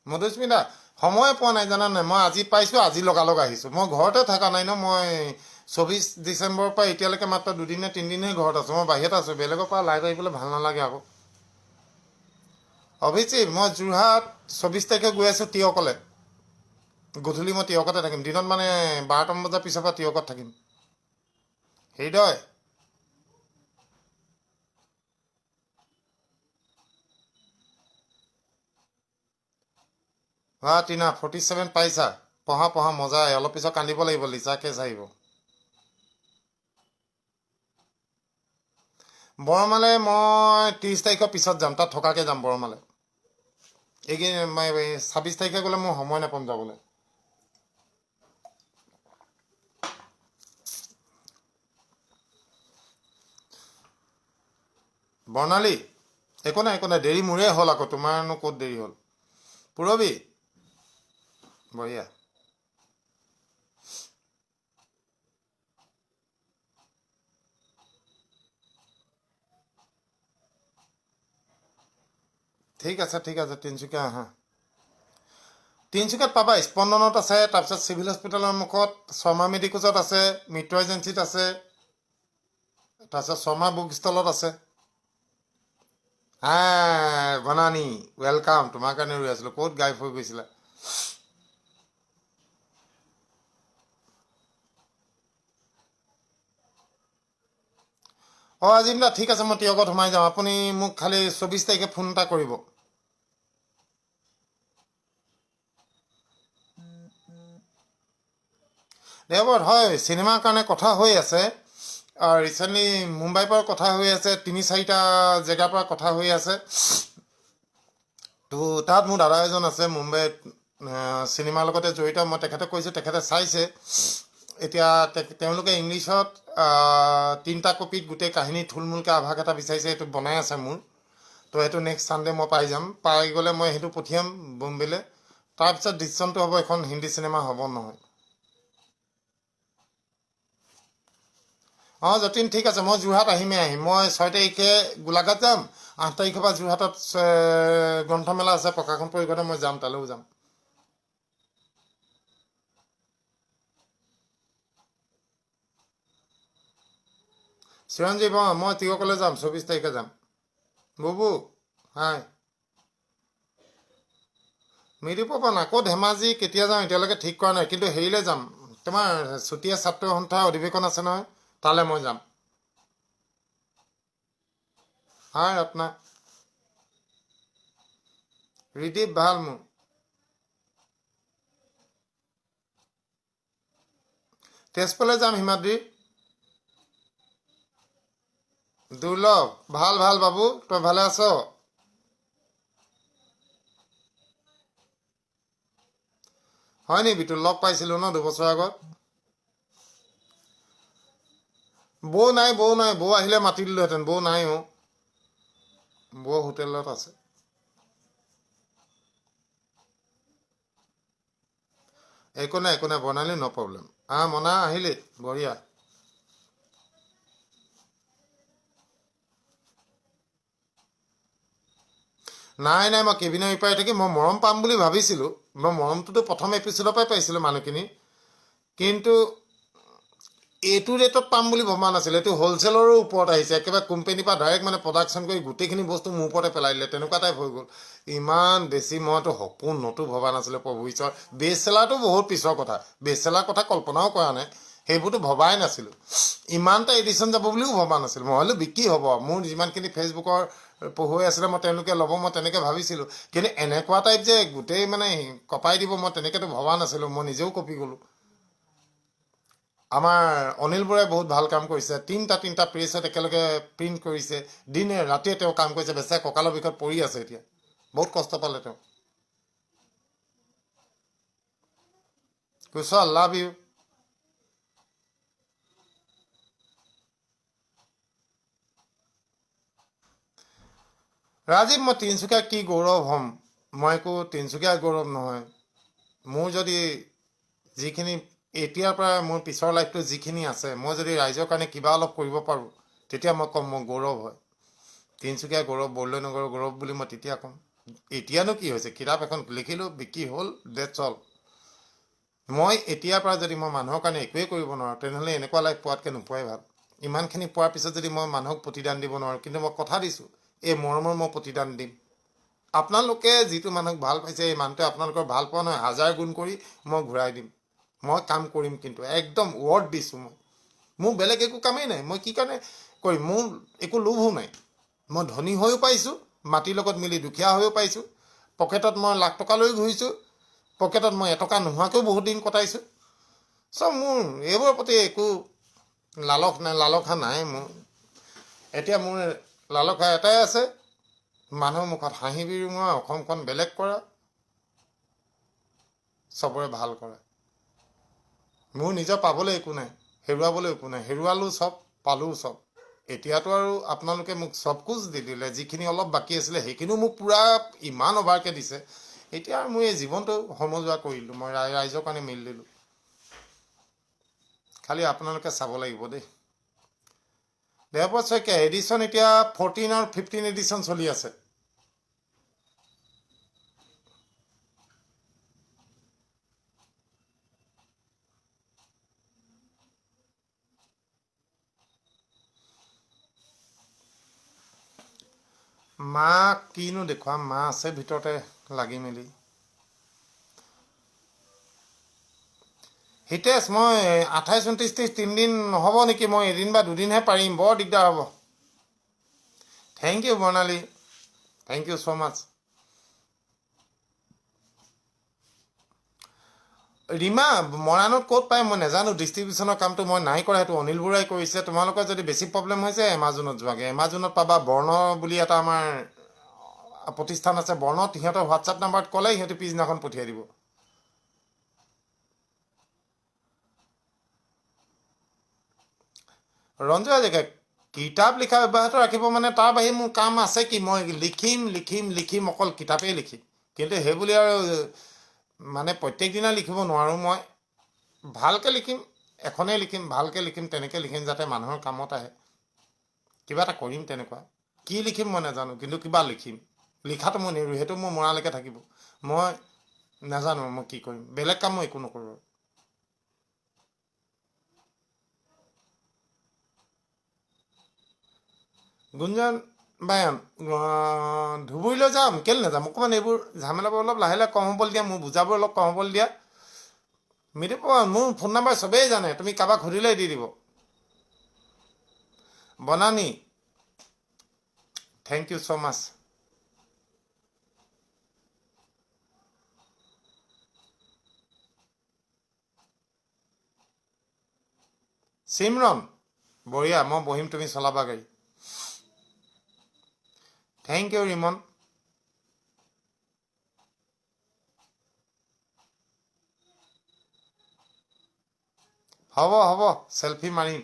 মধুস্মিতা সময়ে পোৱা নাই জানানে? মই আজি পাইছোঁ, আজি লগালগ আহিছোঁ। মই ঘৰতে থকা নাই ন। মই 24 ডিচেম্বৰৰ পৰা এতিয়ালৈকে মাত্ৰ 2 নে 3 দিনহে ঘৰত আছোঁ। মই বাহিৰত আছোঁ। বেলেগৰ পৰা লাইভ আহিবলৈ ভাল নালাগে আকৌ। অভিজিত মই যোৰহাট 24 তাৰিখে গৈ আছোঁ তিয়কলে। গধূলি মই তিয়কতে থাকিম। দিনত মানে 12টামান বজাৰ পিছৰ পৰা তিয়কত থাকিম। হৃদয় টিনা 47 পাইছা? পঢ়া পঢ়া, মজাই। অলপ পিছত কান্দিব লাগিব, লিচা কেছ আহিব। বৰমালে মই 30 তাৰিখৰ পিছত যাম। তাত থকাকৈ যাম বৰমালে। এইকেইদিন 26 তাৰিখে গ'লে মোৰ সময় নাপাম যাবলৈ। বৰ্ণালী একো নাই একো নাই, দেৰি মোৰে হ'ল আকৌ, তোমাৰনো ক'ত দেৰি হ'ল। পুৰবী বঢ়িয়া। ঠিক আছে ঠিক আছে, তিনিচুকীয়া আহা। তিনিচুকীয়াত পাবা, স্পন্দনত আছে, তাৰপিছত চিভিল হস্পিটেলৰ মুখত, শৰ্মা মেডিকোজত আছে, মিত্ৰ এজেঞ্চিত আছে, তাৰপিছত শৰ্মা বুক ষ্টলত আছে। বনানী ৱেলকাম, তোমাৰ কাৰণে ৰৈ আছিলোঁ। ক'ত গাইব হৈ গৈছিলা? আজিন্দা ঠিক আছে, মই তিয়কত সোমাই যাওঁ। আপুনি মোক খালি 24 তাৰিখে ফোন এটা কৰিব। দেওবাৰ হয়, চিনেমাৰ কাৰণে কথা হৈ আছে। ৰিচেণ্টলি মুম্বাইৰ পৰা কথা হৈ আছে, 3-4টা জেগাৰ পৰা কথা হৈ আছে। তো তাত মোৰ দাদা এজন আছে মুম্বাইত, চিনেমাৰ লগতে জড়িত। মই তেখেতক কৈছোঁ, তেখেতে চাইছে। এতিয়া তেওঁলোকে ইংলিছত 3টা কপিত গোটেই কাহিনী থুলমূলকৈ আভাস এটা বিচাৰিছে। সেইটো বনাই আছে মোৰ। তো সেইটো নেক্সট ছানডে মই পাই যাম। পাই গ'লে মই সেইটো পঠিয়াম বম্বেলৈ। তাৰপিছত ডিচিশ্যনটো হ'ব এখন হিন্দী চিনেমা হ'ব নহয়। যতীন ঠিক আছে, মই যোৰহাট আহিমেই আহিম। মই 6 তাৰিখে গোলাঘাট যাম। 8 তাৰিখৰ পৰা যোৰহাটত গ্ৰন্থমেলা আছে, প্ৰকাশন পৰিষদে, মই যাম, তালৈও যাম। চিৰঞ্জীৱ মই তিয়কলৈ যাম, 24 তাৰিখে যাম। বুবু হাই। মৃদুপৱন আকৌ ধেমাজি কেতিয়া যাওঁ এতিয়ালৈকে ঠিক কৰা নাই, কিন্তু হেৰিলৈ যাম, তোমাৰ চুতীয়া ছাত্ৰ সন্থা অধিৱেশন আছে নহয়, তালৈ মই যাম। হাই ৰত্না। ৰিদীপ ভাল মোৰ। তেজপুৰলৈ যাম হিমাদ্ৰী। দুৰ্লভ ভাল ভাল বাবু, তই ভালে আছ? হয় নি বিটুল, লগ পাইছিলোঁ ন 2 বছৰ আগত। বৌ নাই বৌ আহিলে মাতি দিলোহেঁতেন। বৌ নাই বৌ হোটেলত আছে। একো নাই বনালি, ন' প্ৰব্লেম। মনা আহিলি, বঢ়িয়া। নাই মই কেবিনৰ ইপাৰে থাকি মই মৰম পাম বুলি ভাবিছিলোঁ। মই মৰমটোতো প্ৰথম এপিছডৰ পৰাই পাইছিলোঁ মানুহখিনি, কিন্তু এইটো ৰেটত পাম বুলি ভবা নাছিলে। এইটো হ'লচেলৰো ওপৰত আহিছে, একেবাৰে কোম্পানীৰ পৰা ডাইৰেক্ট মানে প্ৰডাকশ্যন কৰি গোটেইখিনি বস্তু মোৰ ওপৰতে পেলাই দিলে, তেনেকুৱা টাইপ হৈ গ'ল। ইমান বেছি মইতো সপোনতো ভবা নাছিলোঁ প্ৰভু ঈশ্বৰ। বেষ্ট চেলাৰটো বহুত পিছৰ কথা, বেষ্ট চেলাৰ কথা কল্পনাও কৰা নাই, সেইবোৰতো ভবাই নাছিলোঁ। ইমানটা এডিশ্যন যাব বুলিও ভবা নাছিলোঁ। মই হ'লেও বিক্ৰী হ'ব, মোৰ যিমানখিনি ফেচবুকৰ পঢ়ুৱৈ আছিলে মই তেওঁলোকে ল'ব, মই তেনেকৈ ভাবিছিলোঁ। কিন্তু এনেকুৱা টাইপ যে গোটেই মানে কপাই দিব মই তেনেকৈতো ভবা নাছিলোঁ। মই নিজেও কপি গ'লোঁ। আমাৰ অনিল বৰাই বহুত ভাল কাম কৰিছে, তিনিটা প্ৰেছত একেলগে প্ৰিণ্ট কৰিছে, দিনে ৰাতিয়ে তেওঁ কাম কৰিছে। বেচেৰা কঁকালৰ বিষত পৰি আছে এতিয়া, বহুত কষ্ট পালে তেওঁ। কুশল, লাভ ইউ। ৰাজীৱ, মই তিনিচুকীয়া কি গৌৰৱ হ'ম? মই একো তিনিচুকীয়াৰ গৌৰৱ নহয়। মোৰ যদি যিখিনি এতিয়াৰ পৰা মোৰ পিছৰ লাইফটো যিখিনি আছে, মই যদি ৰাইজৰ কাৰণে কিবা অলপ কৰিব পাৰোঁ, তেতিয়া মই ক'ম মোৰ গৌৰৱ হয়। তিনিচুকীয়া গৌৰৱ, বৰদলৈ নগৰৰ গৌৰৱ বুলি মই তেতিয়া ক'ম। এতিয়ানো কি হৈছে, কিতাপ এখন লিখিলোঁ, বিক্ৰী হ'ল, ডেটছ অল। মই এতিয়াৰ পৰা যদি মই মানুহৰ কাৰণে একোৱেই কৰিব নোৱাৰোঁ, তেনেহ'লে এনেকুৱা লাইফ পোৱাতকৈ নোপোৱাই ভাল। ইমানখিনি পোৱাৰ পিছত যদি মই মানুহক প্ৰতিদান দিব নোৱাৰোঁ, কিন্তু মই কথা দিছোঁ এই মৰমৰ মই প্ৰতিদান দিম। আপোনালোকে যিটো মানুহক ভাল পাইছে, এই মানুহটোৱে আপোনালোকৰ ভাল পোৱা নহয়, 1000 গুণ কৰি মই ঘূৰাই দিম। মই কাম কৰিম, কিন্তু একদম ৱৰ্ড দিছোঁ মই। মোৰ বেলেগ একো কামেই নাই, মই কি কাৰণে কৰিম? মোৰ একো লোভো নাই। মই ধনী হৈও পাইছোঁ, মাটিৰ লগত মিলি দুখীয়া হৈও পাইছোঁ, পকেটত মই লাখ টকা লৈ ঘূৰিছোঁ, পকেটত মই এটকা নোহোৱাকৈও বহুত দিন কটাইছোঁ। চব মোৰ এইবোৰৰ প্ৰতি একো লালসা নাই মোৰ। এতিয়া মোৰ লালসা এটাই আছে, মানুহৰ মুখত হাঁহি বিৰিঙোৱা, অসমখন বেলেগ কৰা, চবৰে ভাল কৰা। মোৰ নিজৰ পাবলৈ একো নাই, হেৰুৱাবলৈ একো নাই। হেৰুৱালোঁ চব, পালোঁ চব। এতিয়াতো আৰু আপোনালোকে মোক চব কোচ দি দিলে, যিখিনি অলপ বাকী আছিলে সেইখিনিও মোক পূৰা ইমান অভাৰকৈ দিছে। এতিয়া আৰু মোৰ এই জীৱনটো সমজুৱা কৰিলোঁ, মই ৰাইজৰ কাৰণে মিল দিলোঁ। খালি আপোনালোকে চাব লাগিব দেই। দেৱপত শইকীয়া, এডিশ্যন এতিয়া 14 আৰু 15 এডিশ্যন চলি আছে। মা কিনো দেখুৱাম, মা আছে ভিতৰতে লাগি মেলি। হিতেশ, মই 28, 29, 30 তিনিদিন নহ'ব নেকি? মই এদিন বা দুদিনহে পাৰিম, বৰ দিগদাৰ হ'ব। Thank you Barnali, thank you so' much. Rima, মৰাণত ক'ত পায় মই নাজানো। ডিষ্ট্ৰিবিউশ্যনৰ কামটো মই নাই কৰা, সেইটো অনিল বৰাই কৰিছে। তোমালোকৰ যদি বেছি প্ৰব্লেম হৈছে এমাজনত যোৱাগৈ। এমাজনত পাবা, বৰ্ণ বুলি এটা আমাৰ প্ৰতিষ্ঠান আছে বৰ্ণত, সিহঁতৰ হোৱাটছআপ নাম্বাৰত ক'লে সিহঁতে পিছদিনাখন পঠিয়াই দিব। ৰঞ্জু হাজৰিকা, কিতাপ লিখা অব্যাহত ৰাখিব মানে তাৰ বাহিৰে মোৰ কাম আছে কি? মই লিখিম, অকল কিতাপেই লিখিম। কিন্তু সেইবুলি আৰু মানে প্ৰত্যেক দিনা লিখিব নোৱাৰোঁ। মই ভালকৈ লিখিম, এখনেই লিখিম, ভালকৈ লিখিম, তেনেকৈ লিখিম যাতে মানুহৰ কামত আহে। কিবা এটা কৰিম তেনেকুৱা। কি লিখিম মই নাজানো, কিন্তু কিবা লিখিম। লিখাটো মই নেৰোঁ, সেইটো মোৰ মৰালৈকে থাকিব। মই নাজানো মই কি কৰিম, বেলেগ কাম মই একো নকৰোঁ। গুঞ্জন বায়ন, ধুবুৰীলৈ যাম, কেলৈ নাযাম? অকণমান এইবোৰ ঝামেলাবোৰ অলপ লাহে লাহে কম হ'বলৈ দিয়া, মোৰ বুজাবোৰ অলপ কম হ'বলৈ দিয়া। মৃদুপৱন, মোৰ ফোন নাম্বাৰ চবেই জানে, তুমি কাৰোবাক সুধিলেই দি দিব। বনানী, থেংক ইউ ছ' মাছ। চিমৰন, বঢ়িয়া, মই বহিম, তুমি চলাবা গাড়ী। Thank you Rimon. হ'ব, চেলফি মাৰিম।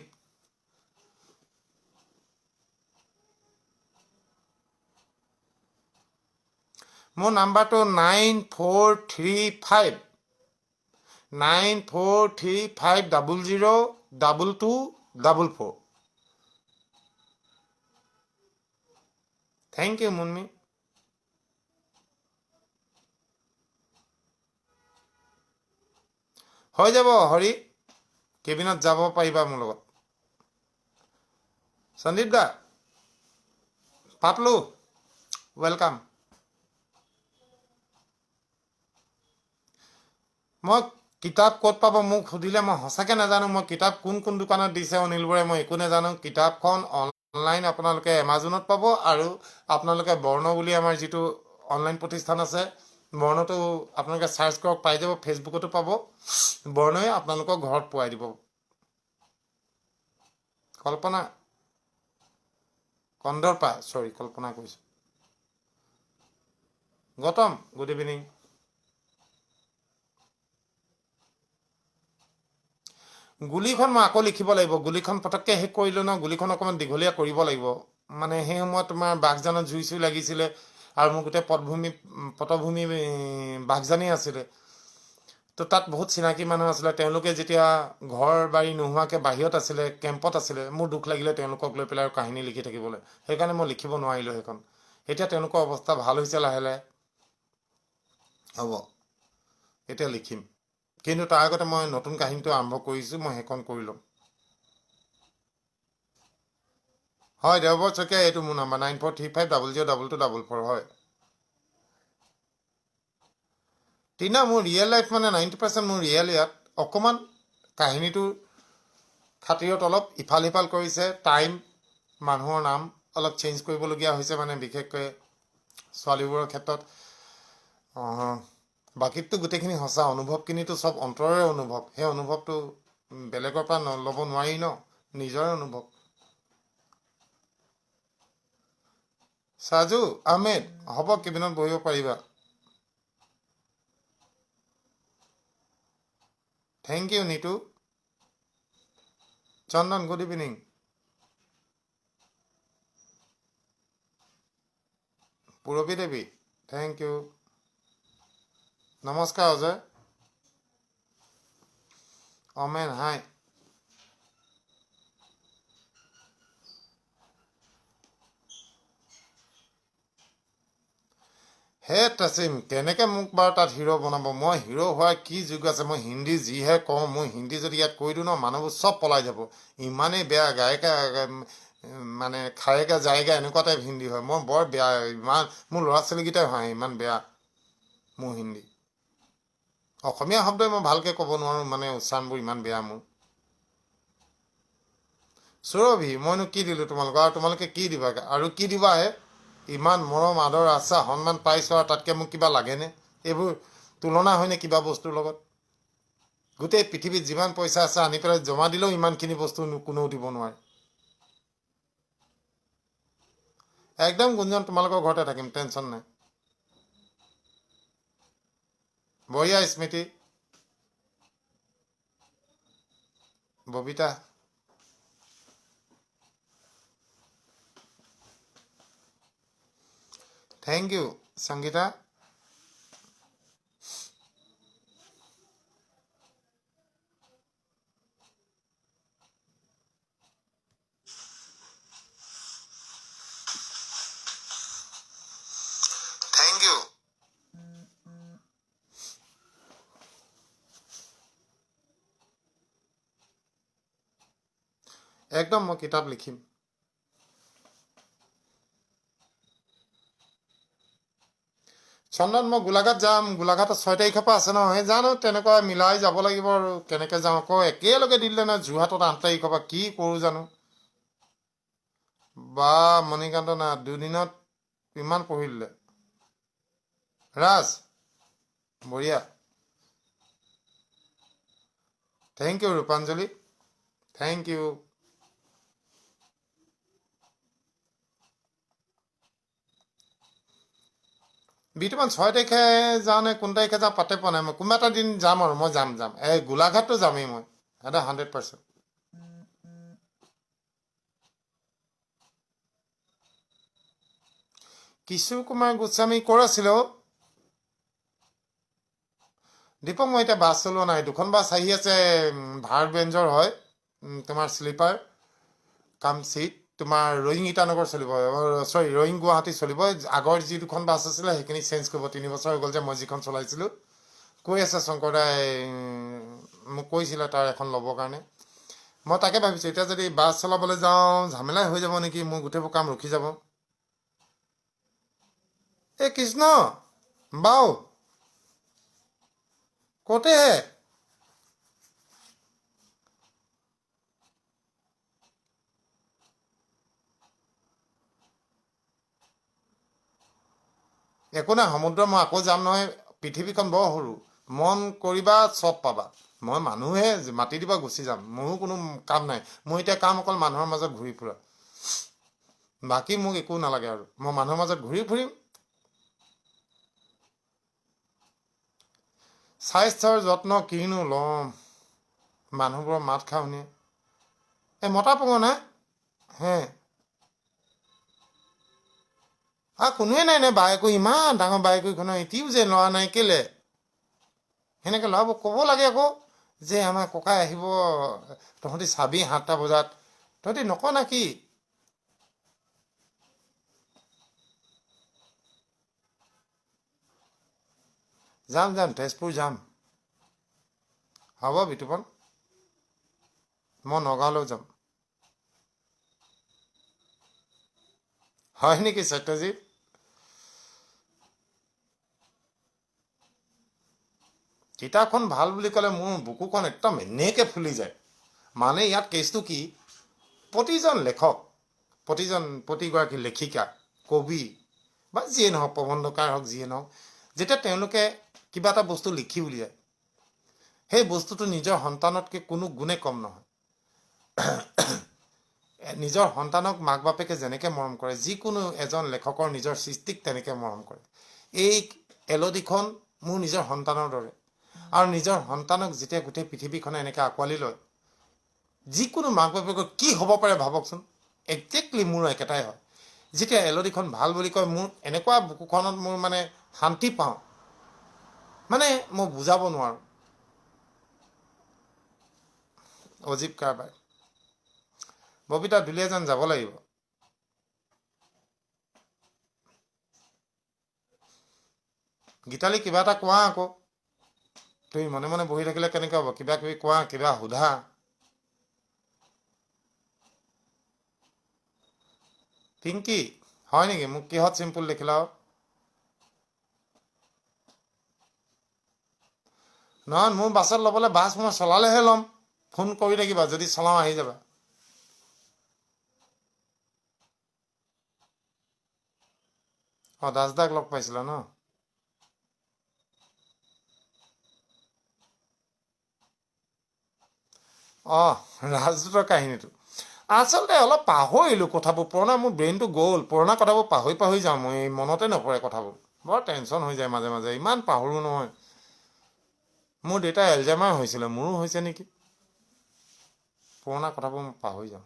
মোৰ নাম্বাৰটো 9435002244। Thank you Munmi. হৈ যাব হৰি, কেবিনত যাব পাৰিবা মোৰ লগত। সন্দীপ দা পাতলু ৱেলকাম মই কিতাপ ক'ত পাব মোক সুধিলে মই সঁচাকৈ নাজানো মই কিতাপ কোন দোকানত দিছে অনিলবোৰে মই একো নাজানো কিতাপখন অনলাইন আপোনালোকে এমাজনত পাব আৰু আপোনালোকে বৰ্ণ বুলি আমাৰ যিটো অনলাইন প্ৰতিষ্ঠান আছে বৰ্ণটো আপোনালোকে চাৰ্চ কৰক পাই যাব ফেচবুকতো পাব বৰ্ণই আপোনালোকক ঘৰত পোৱাই দিব কল্পনা কন্দৰ্পা সৰি কল্পনা কৈছোঁ গৌতম গুড ইভিনিং গুলিখন মই আকৌ লিখিব লাগিব গুলিখন পটককৈ শেষ কৰিলোঁ ন গুলিখন অকণমান দীঘলীয়া কৰিব লাগিব মানে সেই সময়ত তোমাৰ বাঘজানত জুই চুই লাগিছিলে আৰু মোৰ গোটেই পটভূমি বাঘজানেই আছিলে তো তাত বহুত চিনাকি মানুহ আছিলে তেওঁলোকে যেতিয়া ঘৰ বাৰী নোহোৱাকৈ বাহিৰত আছিলে কেম্পত আছিলে মোৰ দুখ লাগিলে তেওঁলোকক লৈ পেলাই আৰু কাহিনী লিখি থাকিবলৈ সেইকাৰণে মই লিখিব নোৱাৰিলোঁ সেইখন এতিয়া তেওঁলোকৰ অৱস্থা ভাল হৈছে লাহে লাহে হ'ব এতিয়া লিখিম কিন্তু তাৰ আগতে মই নতুন কাহিনীটো আৰম্ভ কৰিছোঁ মই সেইখন কৰি ল'ম হয় দেৱবৰ শইকীয়া এইটো মোৰ নাম্বাৰ 9435002244 হয় টিনা মোৰ ৰিয়েল লাইফ মানে 90% মোৰ ৰিয়েল ইয়াত অকণমান কাহিনীটোৰ খাতিৰত অলপ ইফাল সিফাল কৰিছে টাইম মানুহৰ নাম অলপ চেঞ্জ কৰিবলগীয়া হৈছে মানে বিশেষকৈ ছোৱালীবোৰৰ ক্ষেত্ৰত বাকীতো গোটেইখিনি সঁচা অনুভৱখিনিতো চব অন্তৰৰে অনুভৱ সেই অনুভৱটো বেলেগৰ পৰা ল'ব নোৱাৰি ন নিজৰে অনুভৱ সাজু আহমেদ হ'ব কেবিনত বহিব পাৰিবা থেংক ইউ নিতু চন্দন গুড ইভিনিং পূৰবী দেৱী থেংক ইউ নমস্কাৰ অজয় অমেন হাই হে তাচিম কেনেকৈ মোক বাৰু তাত হিৰো বনাব মই হিৰো হোৱাৰ কি যোগ আছে মই হিন্দী যিহে কওঁ মই হিন্দী যদি ইয়াত কৈ দিওঁ ন মানুহবোৰ চব পলাই যাব ইমানেই বেয়া গায়কে মানে খায়েগা যায়গা এনেকুৱা টাইপ হিন্দী হয় মই বৰ বেয়া ইমান মোৰ ল'ৰা ছোৱালীকেইটাই হয় ইমান বেয়া মোৰ হিন্দী অসমীয়া শব্দই মই ভালকৈ ক'ব নোৱাৰোঁ মানে উচ্চাৰণবোৰ ইমান বেয়া মোৰ সুৰভি মইনো কি দিলোঁ তোমালোকক আৰু তোমালোকে কি দিবা আৰু কি দিবাহে ইমান মৰম আদৰ আশা সন্মান পাইছোঁ আৰু তাতকৈ মোক কিবা লাগেনে এইবোৰ তুলনা হয়নে কিবা বস্তুৰ লগত গোটেই পৃথিৱীত যিমান পইচা আছে আনি পেলাই জমা দিলেও ইমানখিনি বস্তু কোনেও দিব নোৱাৰে একদম গুঞ্জন তোমালোকৰ ঘৰতে থাকিম টেনশ্যন নাই বঢ়িয়া Smriti Babita thank you Sangita thank you একদম মই কিতাপ লিখিম চন্দন মই গোলাঘাট যাম গোলাঘাটত 6 তাৰিখৰ পৰা আছে নহয় জানো তেনেকুৱা মিলাই যাব লাগিব আৰু কেনেকৈ যাওঁ আকৌ একেলগে দিলে নহয় যোৰহাটত 8 তাৰিখৰ পৰা কি কৰোঁ জানো বা মণিকান্ত না দুদিনত ইমান পঢ়ি দিলে ৰাজ বঢ়িয়া থেংক ইউ ৰূপাঞ্জলি থেংক ইউ বিতুমান 6 তাৰিখে যাওঁ নে কোন তাৰিখে যাওঁ পাতে পোৱা নাই মই কোনোবা এটা দিন যাম আৰু মই যাম এই গোলাঘাটটো যামেই মই এটা 100% কিশোৰ কুমাৰ গোস্বামী ক'ৰ আছিলে অ' দীপক মই এতিয়া বাছ চলোৱা নাই দুখন বাছ আহি আছে ভাৰত বেঞ্জৰ হয় তোমাৰ শ্লিপাৰ কাম চিট তোমাৰ ৰয়িং ইটানগৰ চলিব চৰি ৰয়িং গুৱাহাটী চলিব আগৰ যি দুখন বাছ আছিলে সেইখিনি চেঞ্জ কৰিব 3 বছৰ হৈ গ'ল যে মই যিখন চলাইছিলোঁ কৈ আছে শংকৰদাই মোক কৈছিলে তাৰ এখন ল'বৰ কাৰণে মই তাকে ভাবিছোঁ এতিয়া যদি বাছ চলাবলৈ যাওঁ ঝামেলাই হৈ যাব নেকি, মোৰ গোটেইবোৰ কাম ৰখি যাব। এই কৃষ্ণ বাও ক'তেহে? একো নাই, সমুদ্ৰ মই আকৌ যাম নহয়। পৃথিৱীখন বৰ সৰু, মন কৰিবা চব পাবা। মই মানুহে মাতি দিবা গুচি যাম, মোৰো কোনো কাম নাই। মোৰ এতিয়া কাম অকল মানুহৰ মাজত ঘূৰি ফুৰা, বাকী মোক একো নালাগে আৰু। মই মানুহৰ মাজত ঘূৰি ফুৰিম। স্বাস্থ্যৰ যত্ন কিনো ল'ম, মানুহবোৰৰ মাত খাওঁ শুনি। এই মতা পঙনা হে কোনোৱে নাই নে? বাইকো ইমান ডাঙৰ বাইকখনৰ এটিও যে ল'ৰা নাই কেলে? সেনেকৈ ল'ৰাবোৰ ক'ব লাগে আকৌ যে আমাৰ ককাই আহিব, তহঁতি চাবি 7টা বজাত। তহঁতি নক না কি? যাম যাম, তেজপুৰ যাম। হ'ব বিতুপন, মই নগাঁৱলৈ যাম। হয় নেকি সত্যজিৎ? কিতাপখন ভাল বুলি ক'লে মোৰ বুকুখন একদম এনেকৈ ফুলি যায়। মানে ইয়াত কেছটো কি, প্ৰতিজন লেখক, প্ৰতিগৰাকী লেখিকা, কবি বা যিয়ে নহওক, প্ৰবন্ধকাৰ হওক, যিয়ে নহওক, যেতিয়া তেওঁলোকে কিবা এটা বস্তু লিখি উলিয়ায়, সেই বস্তুটো নিজৰ সন্তানতকৈ কোনো গুণে কম নহয়। নিজৰ সন্তানক মাক বাপেকে যেনেকৈ মৰম কৰে, যিকোনো এজন লেখকৰ নিজৰ সৃষ্টিক তেনেকৈ মৰম কৰে। এই এলডিখন মোৰ নিজৰ সন্তানৰ দৰে। আৰু নিজৰ সন্তানক যেতিয়া গোটেই পৃথিৱীখনে এনেকৈ আঁকোৱালি লয়, যিকোনো মাক বাপেকৰ কি হ'ব পাৰে ভাবকচোন। একজেক্টলি মোৰ একেটাই হয়। যেতিয়া এলডিখন ভাল বুলি কয়, মোৰ এনেকুৱা বুকুখনত মোৰ মানে শান্তি পাওঁ, মানে মই বুজাব নোৱাৰোঁ। অজীৱ কাৰবাৰ। ববিতা দুলীয়াজান যাব লাগিব। গীতালি কিবা এটা কোৱা আকৌ। তুমি মনে মনে বহি থাকিলে কেনেকৈ হ'ব? কিবা কিবি কোৱা, কিবা সোধা। পিংকি হয় নেকি? মোক কিহত চিম্পুল দেখিলা? নহয়, মোৰ বাছত ল'বলৈ, বাছ মই চলালেহে ল'ম। ফোন কৰি থাকিবা, যদি চলাওঁ আহি যাবা। দাসদাক লগ পাইছিলা ন? ৰাজদূতৰ কাহিনীটো আচলতে অলপ পাহৰিলোঁ কথাবোৰ। পুৰণা মোৰ ব্ৰেইনটো গ'ল, পুৰণা কথাবোৰ পাহৰি যাওঁ মই, মনতে নপৰে কথাবোৰ। বৰ টেনশ্যন হৈ যায় মাজে মাজে, ইমান পাহৰোঁ নহয়। মোৰ দেউতা এলজাইমাৰ হৈছিলে, মোৰো হৈছে নেকি। পুৰণা কথাবোৰ মই পাহৰি যাওঁ।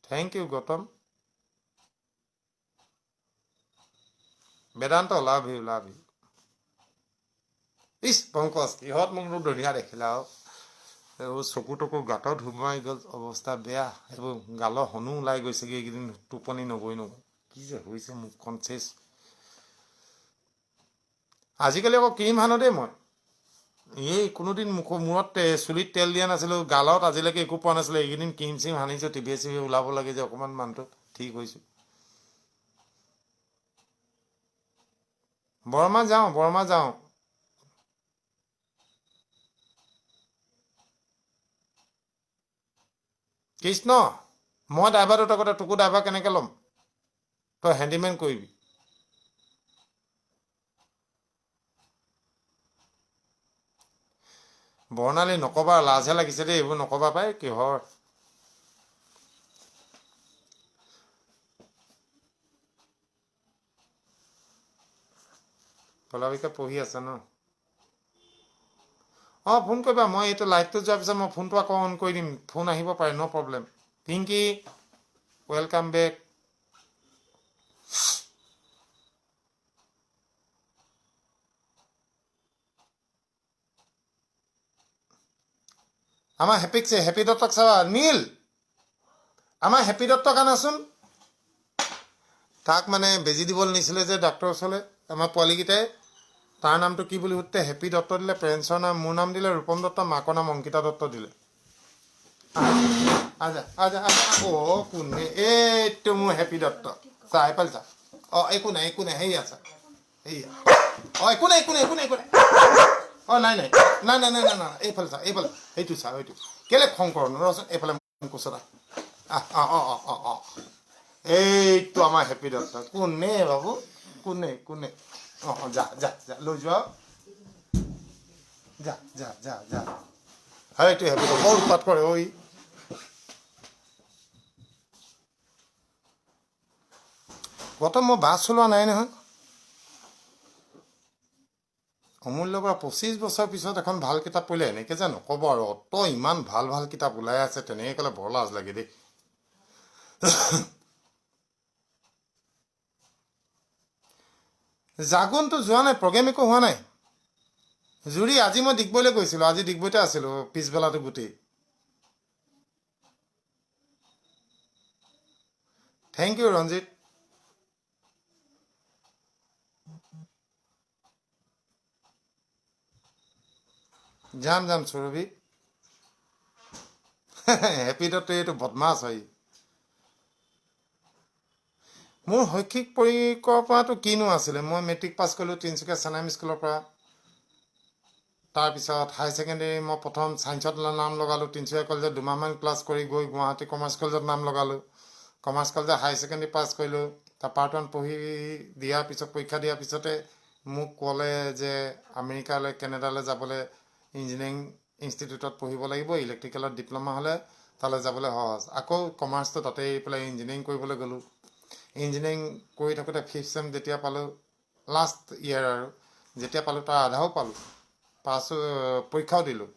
Thank you Gautam. Vedant love you, love you. ইছ পংকজ, কিহত মোক ধুনীয়া দেখিলা আৰু। এইবোৰ চকু টকু গাঁতত সোমাই গ'ল, অৱস্থা বেয়া। এইবোৰ গালৰ হনু ওলাই গৈছেগৈ এইকেইদিন, টোপনি নগৈ। কি যে হৈছে মুখখন চেচ। আজিকালি আকৌ ক্ৰীম সানো দেই মই। এই কোনোদিন মূৰত চুলিত তেল দিয়া নাছিলোঁ, গালত আজিলৈকে একো পোৱা নাছিলোঁ। এইকেইদিন ক্ৰীম চিম সানিছোঁ, টিভিয়ে চিভিয়ে ওলাব লাগে যে অকণমান মানুহটো ঠিক হৈছোঁ। বৰমা যাওঁ। কৃষ্ণ, মই ড্ৰাইভাৰটো থাকোঁতে তোকো ড্ৰাইভাৰ কেনেকৈ ল'ম? তই হেণ্ডিমেন কৰিবি। বৰ্ণালী নক'বা, লাজহে লাগিছে দেই, এইবোৰ নক'বা পাই। কিহৰ পলাবিকা পঢ়ি আছে ন? ফোন কৰিবা। মই এইটো লাইভটো যোৱাৰ পিছত মই ফোনটো আকৌ অন কৰি দিম। ফোন আহিব পাৰে, no' problem. Pinky welcome back. আমাৰ হেপী দত্তক চাবা। নীল, আমাৰ হেপী দত্তক আনাচোন। তাক মানে বেজি দিবলৈ নিছিলে যে ডাক্তৰৰ ওচৰলৈ, আমাৰ পোৱালীকেইটাই তাৰ নামটো কি বুলি সুধিতে হেপী দত্ত দিলে, পেৰেণ্টছৰ নাম মোৰ নাম দিলে ৰূপম দত্ত, মাকৰ নাম অংকিতা দত্ত দিলে। আজা আজা আজা অ' কোনে এইটো মোৰ হেপী দত্ত চা এইফালে চা। অঁ একো নাই সেয়া চা সেয়া। অঁ একো নাই অঁ নাই এইফালে চা সেইটো চা সেইটো কেলে খং কৰ ৰচোন এইফালে কোচা অঁ এইটো আমাৰ হেপী দত্ত। কোনে বাবু কোনে অঁ যা লৈ যোৱা যা হয় এইটো হেপী দত্ত বৰ উৎপাত কৰে ঐ। গত মই বাছ চলোৱা নাই নহয়। অমূল্যৰ পৰা 25 বছৰ পিছত এখন ভাল কিতাপ পঢ়িলে এনেকৈ যে নক'ব আৰু অত ইমান ভাল কিতাপ ওলাই আছে তেনেকৈ ক'লে বৰ লাজ লাগে দেই। জাগোনটো যোৱা নাই, প্ৰগ্ৰেম একো হোৱা নাই। জুৰি আজি মই ডিগবৈলৈ গৈছিলোঁ, আজি ডিগবৈতে আছিলোঁ পিছবেলাটো গোটেই। Thank you Ranjit. যাম সুৰভি। হেপী দত্ত এইটো বদমাছ হয়। মোৰ শৈক্ষিক পৰিকল্পনাটো কিনো আছিলে, মই মেট্ৰিক পাছ কৰিলোঁ তিনিচুকীয়া চেনাইম স্কুলৰ পৰা। তাৰপিছত হাই ছেকেণ্ডেৰী মই প্ৰথম ছায়েন্সত নাম লগালোঁ, তিনিচুকীয়া কলেজত দুমাহমান ক্লাছ কৰি গৈ গুৱাহাটী কমাৰ্চ কলেজত নাম লগালোঁ। কমাৰ্চ কলেজত হাই ছেকেণ্ডেৰী পাছ কৰিলোঁ। তাৰ পাৰ্ট 1 পঢ়ি দিয়াৰ পিছত পৰীক্ষা দিয়াৰ পিছতে মোক ক'লে যে আমেৰিকালৈ কেনেডালৈ যাবলৈ ইঞ্জিনিয়াৰিং ইনষ্টিটিউটত পঢ়িব লাগিব, ইলেক্ট্ৰিকেলত ডিপ্ল'মা হ'লে তালৈ যাবলৈ সহজ। আকৌ কমাৰ্চটো তাতে এৰি পেলাই ইঞ্জিনিয়াৰিং কৰিবলৈ গ'লোঁ। ইঞ্জিনিয়াৰিং কৰি থাকোঁতে 5th চেম যেতিয়া পালোঁ, লাষ্ট ইয়েৰ আৰু যেতিয়া পালোঁ তাৰ আধাও পালোঁ, পৰীক্ষাও দিলোঁ।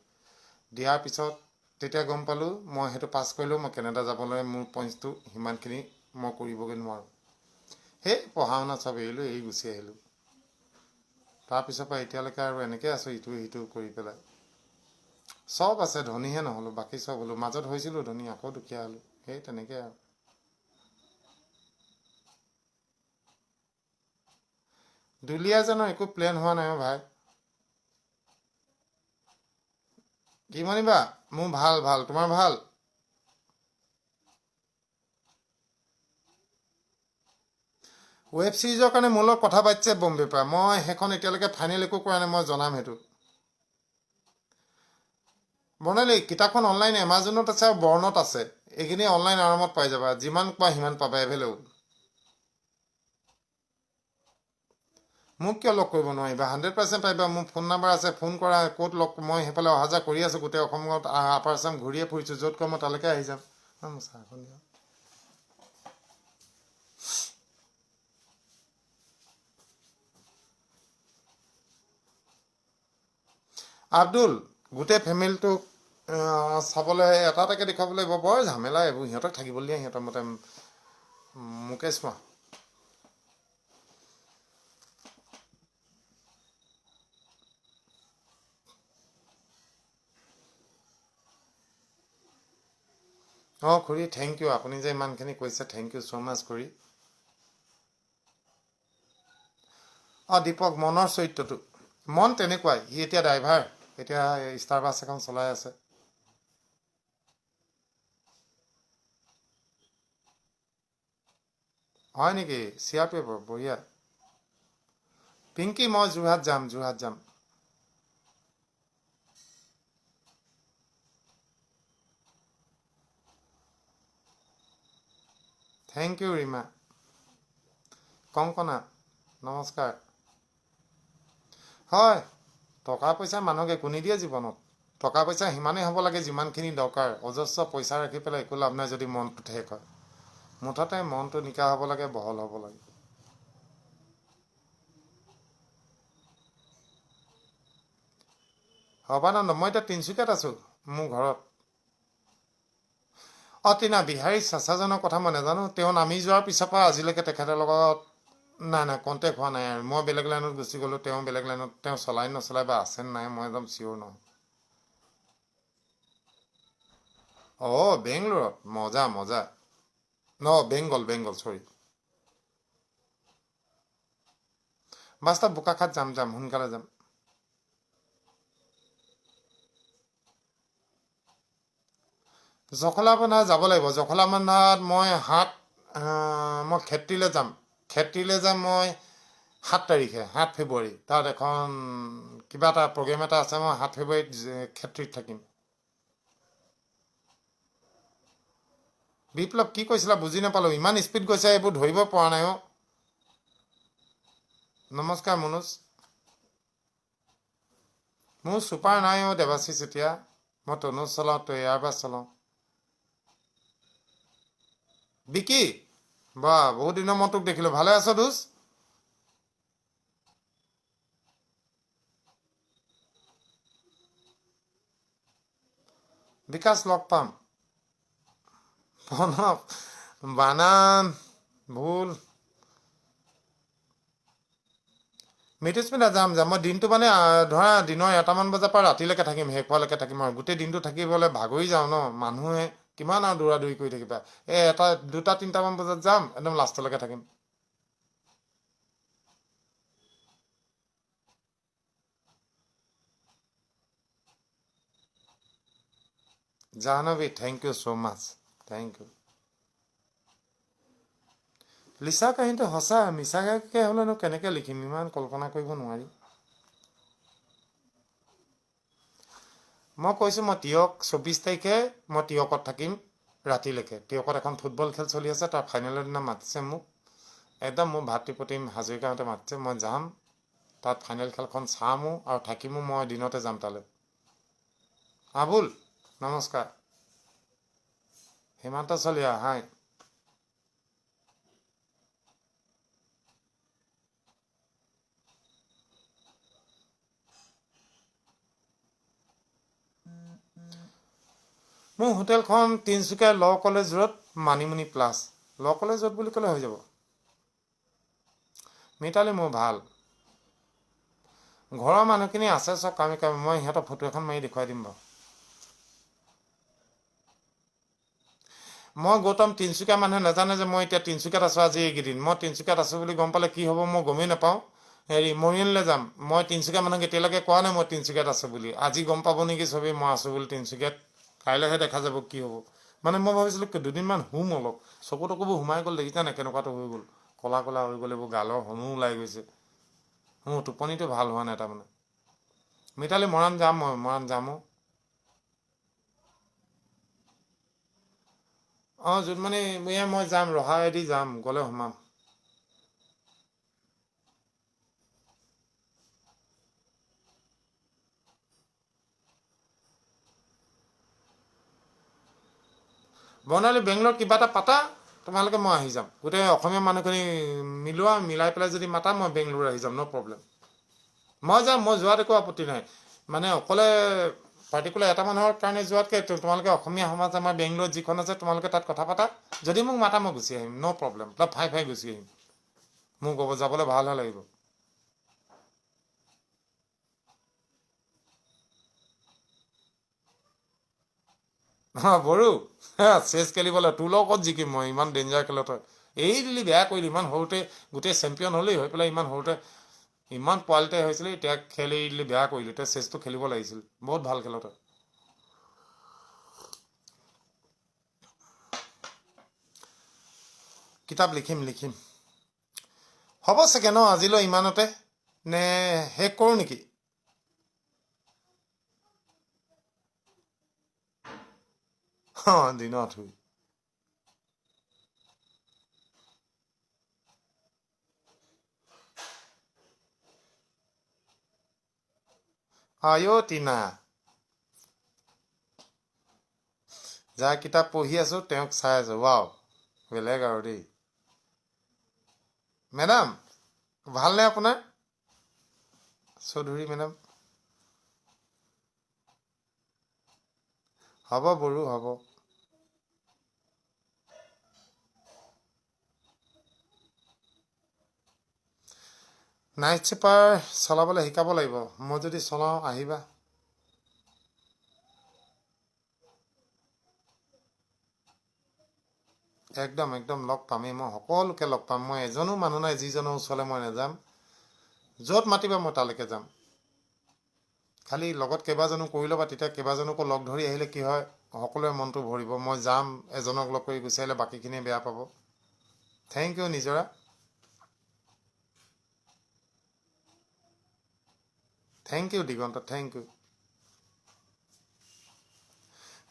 দিয়াৰ পিছত তেতিয়া গম পালোঁ মই সেইটো পাছ কৰিলোঁ, মই কেনেডা যাবলৈ মোৰ পইণ্টছটো সিমানখিনি মই কৰিবগৈ নোৱাৰোঁ। সেই পঢ়া শুনা চব এৰিলোঁ, এৰি গুচি আহিলোঁ। তাৰপিছৰ পৰা এতিয়ালৈকে আৰু এনেকৈ আছোঁ, ইটো সিটো কৰি পেলাই। চব আছে, ধনীহে নহ'লোঁ, বাকী চব হ'লোঁ। মাজত হৈছিলোঁ ধনী, আকৌ দুখীয়া হ'লোঁ, সেই তেনেকৈ আৰু। দুলীয়াজানৰ একো প্লেন হোৱা নাই ভাই। কি মানিবা? মোৰ ভাল, তোমাৰ ভাল? ৱেব ছিৰিজৰ কাৰণে মোৰ লগত কথা পাতিছে বম্বেৰ পৰা। মই সেইখন এতিয়ালৈকে ফাইনেল একো কৰা নাই, মই জনাম সেইটো। বৰ্ণালী কিতাপখন অনলাইন এমাজনত আছে আৰু বৰ্ণত আছে। এইখিনি অনলাইন আৰামত পাই যাবা, যিমান কোৱা সিমান পাবা এভেইলেবল। মোক কিয় লগ কৰিব নোৱাৰিবা? 100% পাৰিবা। মোৰ ফোন নাম্বাৰ আছে, ফোন কৰা। ক'ত লগ, মই সেইফালে অহা যোৱা কৰি আছোঁ, গোটেই অসমত আপাৰ আছাম ঘূৰিয়ে ফুৰিছোঁ। য'ত কওঁ মই তালৈকে আহি যাম। আব্দুল গোটেই ফেমিলিটোক চাবলৈ এটাকে দেখুৱাব লাগিব, বৰ ঝামেলা এইবোৰ। সিহঁতক থাকিবলৈ দিয়ে সিহঁতৰ মতে। মুকেশ মা অঁ খুৰী থেংক ইউ, আপুনি যে ইমানখিনি কৈছে, থেংক ইউ ছ' মাছ খুৰী। অঁ দীপক মনৰ চৰিত্ৰটো, মন তেনেকুৱাই। সি এতিয়া ড্ৰাইভাৰ, এতিয়া ষ্টাৰ বাছ এখন চলাই আছে। হয় নেকি? CRPF বঢ়িয়া। পিংকি মই যোৰহাট যাম। Thank U Rima. কংকনা নমস্কাৰ। হয়, টকা পইচা মানুহক একো নিদিয়ে জীৱনত। টকা পইচা সিমানেই হ'ব লাগে যিমানখিনি দৰকাৰ। অজস্ৰ পইচা ৰাখি পেলাই একো লাভ নাই যদি মনটো ঠেক হয়। মুঠতে মনটো নিকা হ'ব লাগে, বহল হ'ব লাগে। সৰ্বানন্দ মই এতিয়া তিনিচুকীয়াত আছোঁ, মোৰ ঘৰত। অঁ টিনা বিহাৰী চাচাজনৰ কথা মই নাজানো। তেওঁ নামি যোৱাৰ পিছৰ পৰা আজিলৈকে তেখেতৰ লগত নাই কণ্টেক্ট হোৱা নাই। আৰু মই বেলেগ লাইনত গুচি গ'লোঁ, তেওঁ বেলেগ লাইনত। তেওঁ চলাই নচলাই বা আছে নাই মই একদম চিয়'ৰ নহয়। অঁ বেংগলোৰত মজা। বেংগল চৰি। বাস্তৱ বোকাখাট যাম সোনকালে যাম। জখলাবন্ধাত যাব লাগিব। জখলাবন্ধাত মই মই খেত্ৰীলৈ যাম। মই 7 তাৰিখে 7 ফেব্ৰুৱাৰী তাত এখন কিবা এটা প্ৰগ্ৰেম এটা আছে। মই 7 ফেব্ৰুৱাৰীত খেত্ৰীত থাকিম। বিপ্লৱ কি কৈছিলা বুজি নাপালোঁ। ইমান স্পীড গৈছে এইবোৰ ধৰিব পৰা নাই অ'। নমস্কাৰ মনোজ। মোৰ ছুপাৰ নাই অ' দেৱাশীষ এতিয়া। মই তনুজ চলাওঁ, এয়াৰবাছ চলাওঁ। বিকি বা বহুত দিনৰ মই তোক দেখিলোঁ। ভালে আছ দোষ? বিকাশ লগ পাম। প্ৰণৱ বানান ভুল। মৃত্যুস্মিতা যাম। মই দিনটো মানে ধৰা দিনৰ 1টামান বজাৰ পৰা ৰাতিলৈকে থাকিম, শেষ হোৱালৈকে থাকিম আৰু গোটেই দিনটো থাকিবলৈ ভাগৰি যাওঁ ন। মানুহে কিমান আৰু দৌৰা-দৌৰি কৰি থাকিবা। 2টা 3টামান বজাত যাম, একদম লাষ্টলৈকে থাকিম। Jahnavi thank you so' much, thank you. Lisa কাহিনীটো সঁচা, মিছাকৈ হ'লেনো কেনেকৈ লিখিম, ইমান কল্পনা কৰিব নোৱাৰি। মই কৈছোঁ মই 24 তাৰিখে মই তিয়কত থাকিম ৰাতিলৈকে। তিয়কত এখন ফুটবল খেল চলি আছে, তাৰ ফাইনেলৰ দিনা মাতিছে মোক। একদম মোৰ ভাতৃপ্ৰতিম হাজৰিকাহঁতে মাতিছে, মই যাম। তাত ফাইনেল খেলখন চামো আৰু থাকিমো। মই দিনতে যাম তালৈ। আবুল নমস্কাৰ। হিমান্ত চলিহা হাই। মোৰ হোটেলখন তিনিচুকীয়া ল' কলেজ ৰোড, মানিমুনি প্লাছ। ল' কলেজ ৰোড বুলি ক'লে হৈ যাব। মিতালী মোৰ ভাল। ঘৰৰ মানুহখিনি আছে চব কামে কামে। মই সিহঁতৰ ফটো এখন মাৰি দেখুৱাই দিম বাৰু। মই গৌতম তিনিচুকীয়া মানুহে নাজানে যে মই এতিয়া তিনিচুকীয়াত আছোঁ। আজি এইকেইদিন মই তিনিচুকীয়াত আছোঁ বুলি গম পালে কি হ'ব মই গমেই নাপাওঁ। মৰিয়নিলৈ যাম। মই তিনিচুকীয়া মানুহক এতিয়ালৈকে কোৱা নাই মই তিনিচুকীয়াত আছোঁ বুলি। আজি গম পাব নেকি চবেই মই আছোঁ বুলি তিনিচুকীয়াত। কাইলৈহে দেখা যাব কি হ'ব। মানে মই ভাবিছিলোঁ দুদিনমান শুম অলপ। চকু তকুবোৰ সোমাই গ'ল, দেখিছা নাই কেনেকুৱাটো হৈ গ'ল। ক'লা ক'লা হৈ গ'ল, এইবোৰ গালৰ হনো ওলাই গৈছে। টোপনিটো ভাল হোৱা নাই তাৰমানে। মিতালী মৰাণ যাম, মৰাণ যাম। জোনমণি মই যাম, ৰহাইদি যাম, গ'লে সোমাম। বৰ্ণালী বেংগলৰ কিবা এটা পাতা, তোমালোকে মই আহি যাম। গোটেই অসমীয়া মানুহখিনি মিলাই পেলাই যদি মাতা মই বেংগলোৰ আহি যাম, ন' প্ৰব্লেম। মই যাম, মই যোৱাত একো আপত্তি নাই। মানে অকলে পাৰ্টিকুলাৰ এটা মানুহৰ কাৰণে যোৱাতকৈ তোমালোকে অসমীয়া সমাজ আমাৰ বেংগলোৰত যিখন আছে তোমালোকে তাত কথা পাতা। যদি মোক মাতা মই গুচি আহিম, ন' প্ৰব্লেম। তাত ফাই গুচি আহিম। মোক যাবলৈ ভালহে লাগিব। বড়ো চেছ খেলিবলৈ তোৰ লগত জিকিম মই। ইমান ডেঞ্জাৰ খেলত হয়। এৰি দিলি, বেয়া কৰিলি। ইমান সৰুতে গোটেই চেম্পিয়ন হ'লেই হৈ পেলাই ইমান সৰুতে ইমান পোৱালিতে হৈছিলে। এতিয়া খেল এৰি দিলি, বেয়া কৰিলি। এতিয়া চেছটো খেলিব লাগিছিল। বহুত ভাল খেলত হয়। কিতাপ লিখিম। হ'ব চাগে ন আজিলৈ ইমানতে, নে শেষ কৰোঁ নেকি? দিনত শুই আয়ো টিনা, যাৰ কিতাপ পঢ়ি আছোঁ তেওঁক চাই আছোঁ। ৱাও, বেলেগ আৰু দেই। মেডাম ভালনে আপোনাৰ? চৌধুৰী মেডাম। হ'ব বড়ো হ'ব। নাইট ছুপাৰ চলাবলৈ শিকাব লাগিব। মই যদি চলাওঁ আহিবা। একদম লগ পামেই। মই সকলোকে লগ পাম। মই এজনো মানুহ নাই যিজনৰ ওচৰলৈ মই নাযাম। য'ত মাতিবা মই তালৈকে যাম। খালি লগত কেইবাজনো কৰি ল'বা, তেতিয়া কেইবাজনকো লগ ধৰি আহিলে কি হয়, সকলোৰে মনটো ভৰিব। মই যাম, এজনক লগ কৰি গুচি আহিলে বাকীখিনিয়ে বেয়া পাব। থেংক ইউ নিজৰা, thank U Diganta, thank you.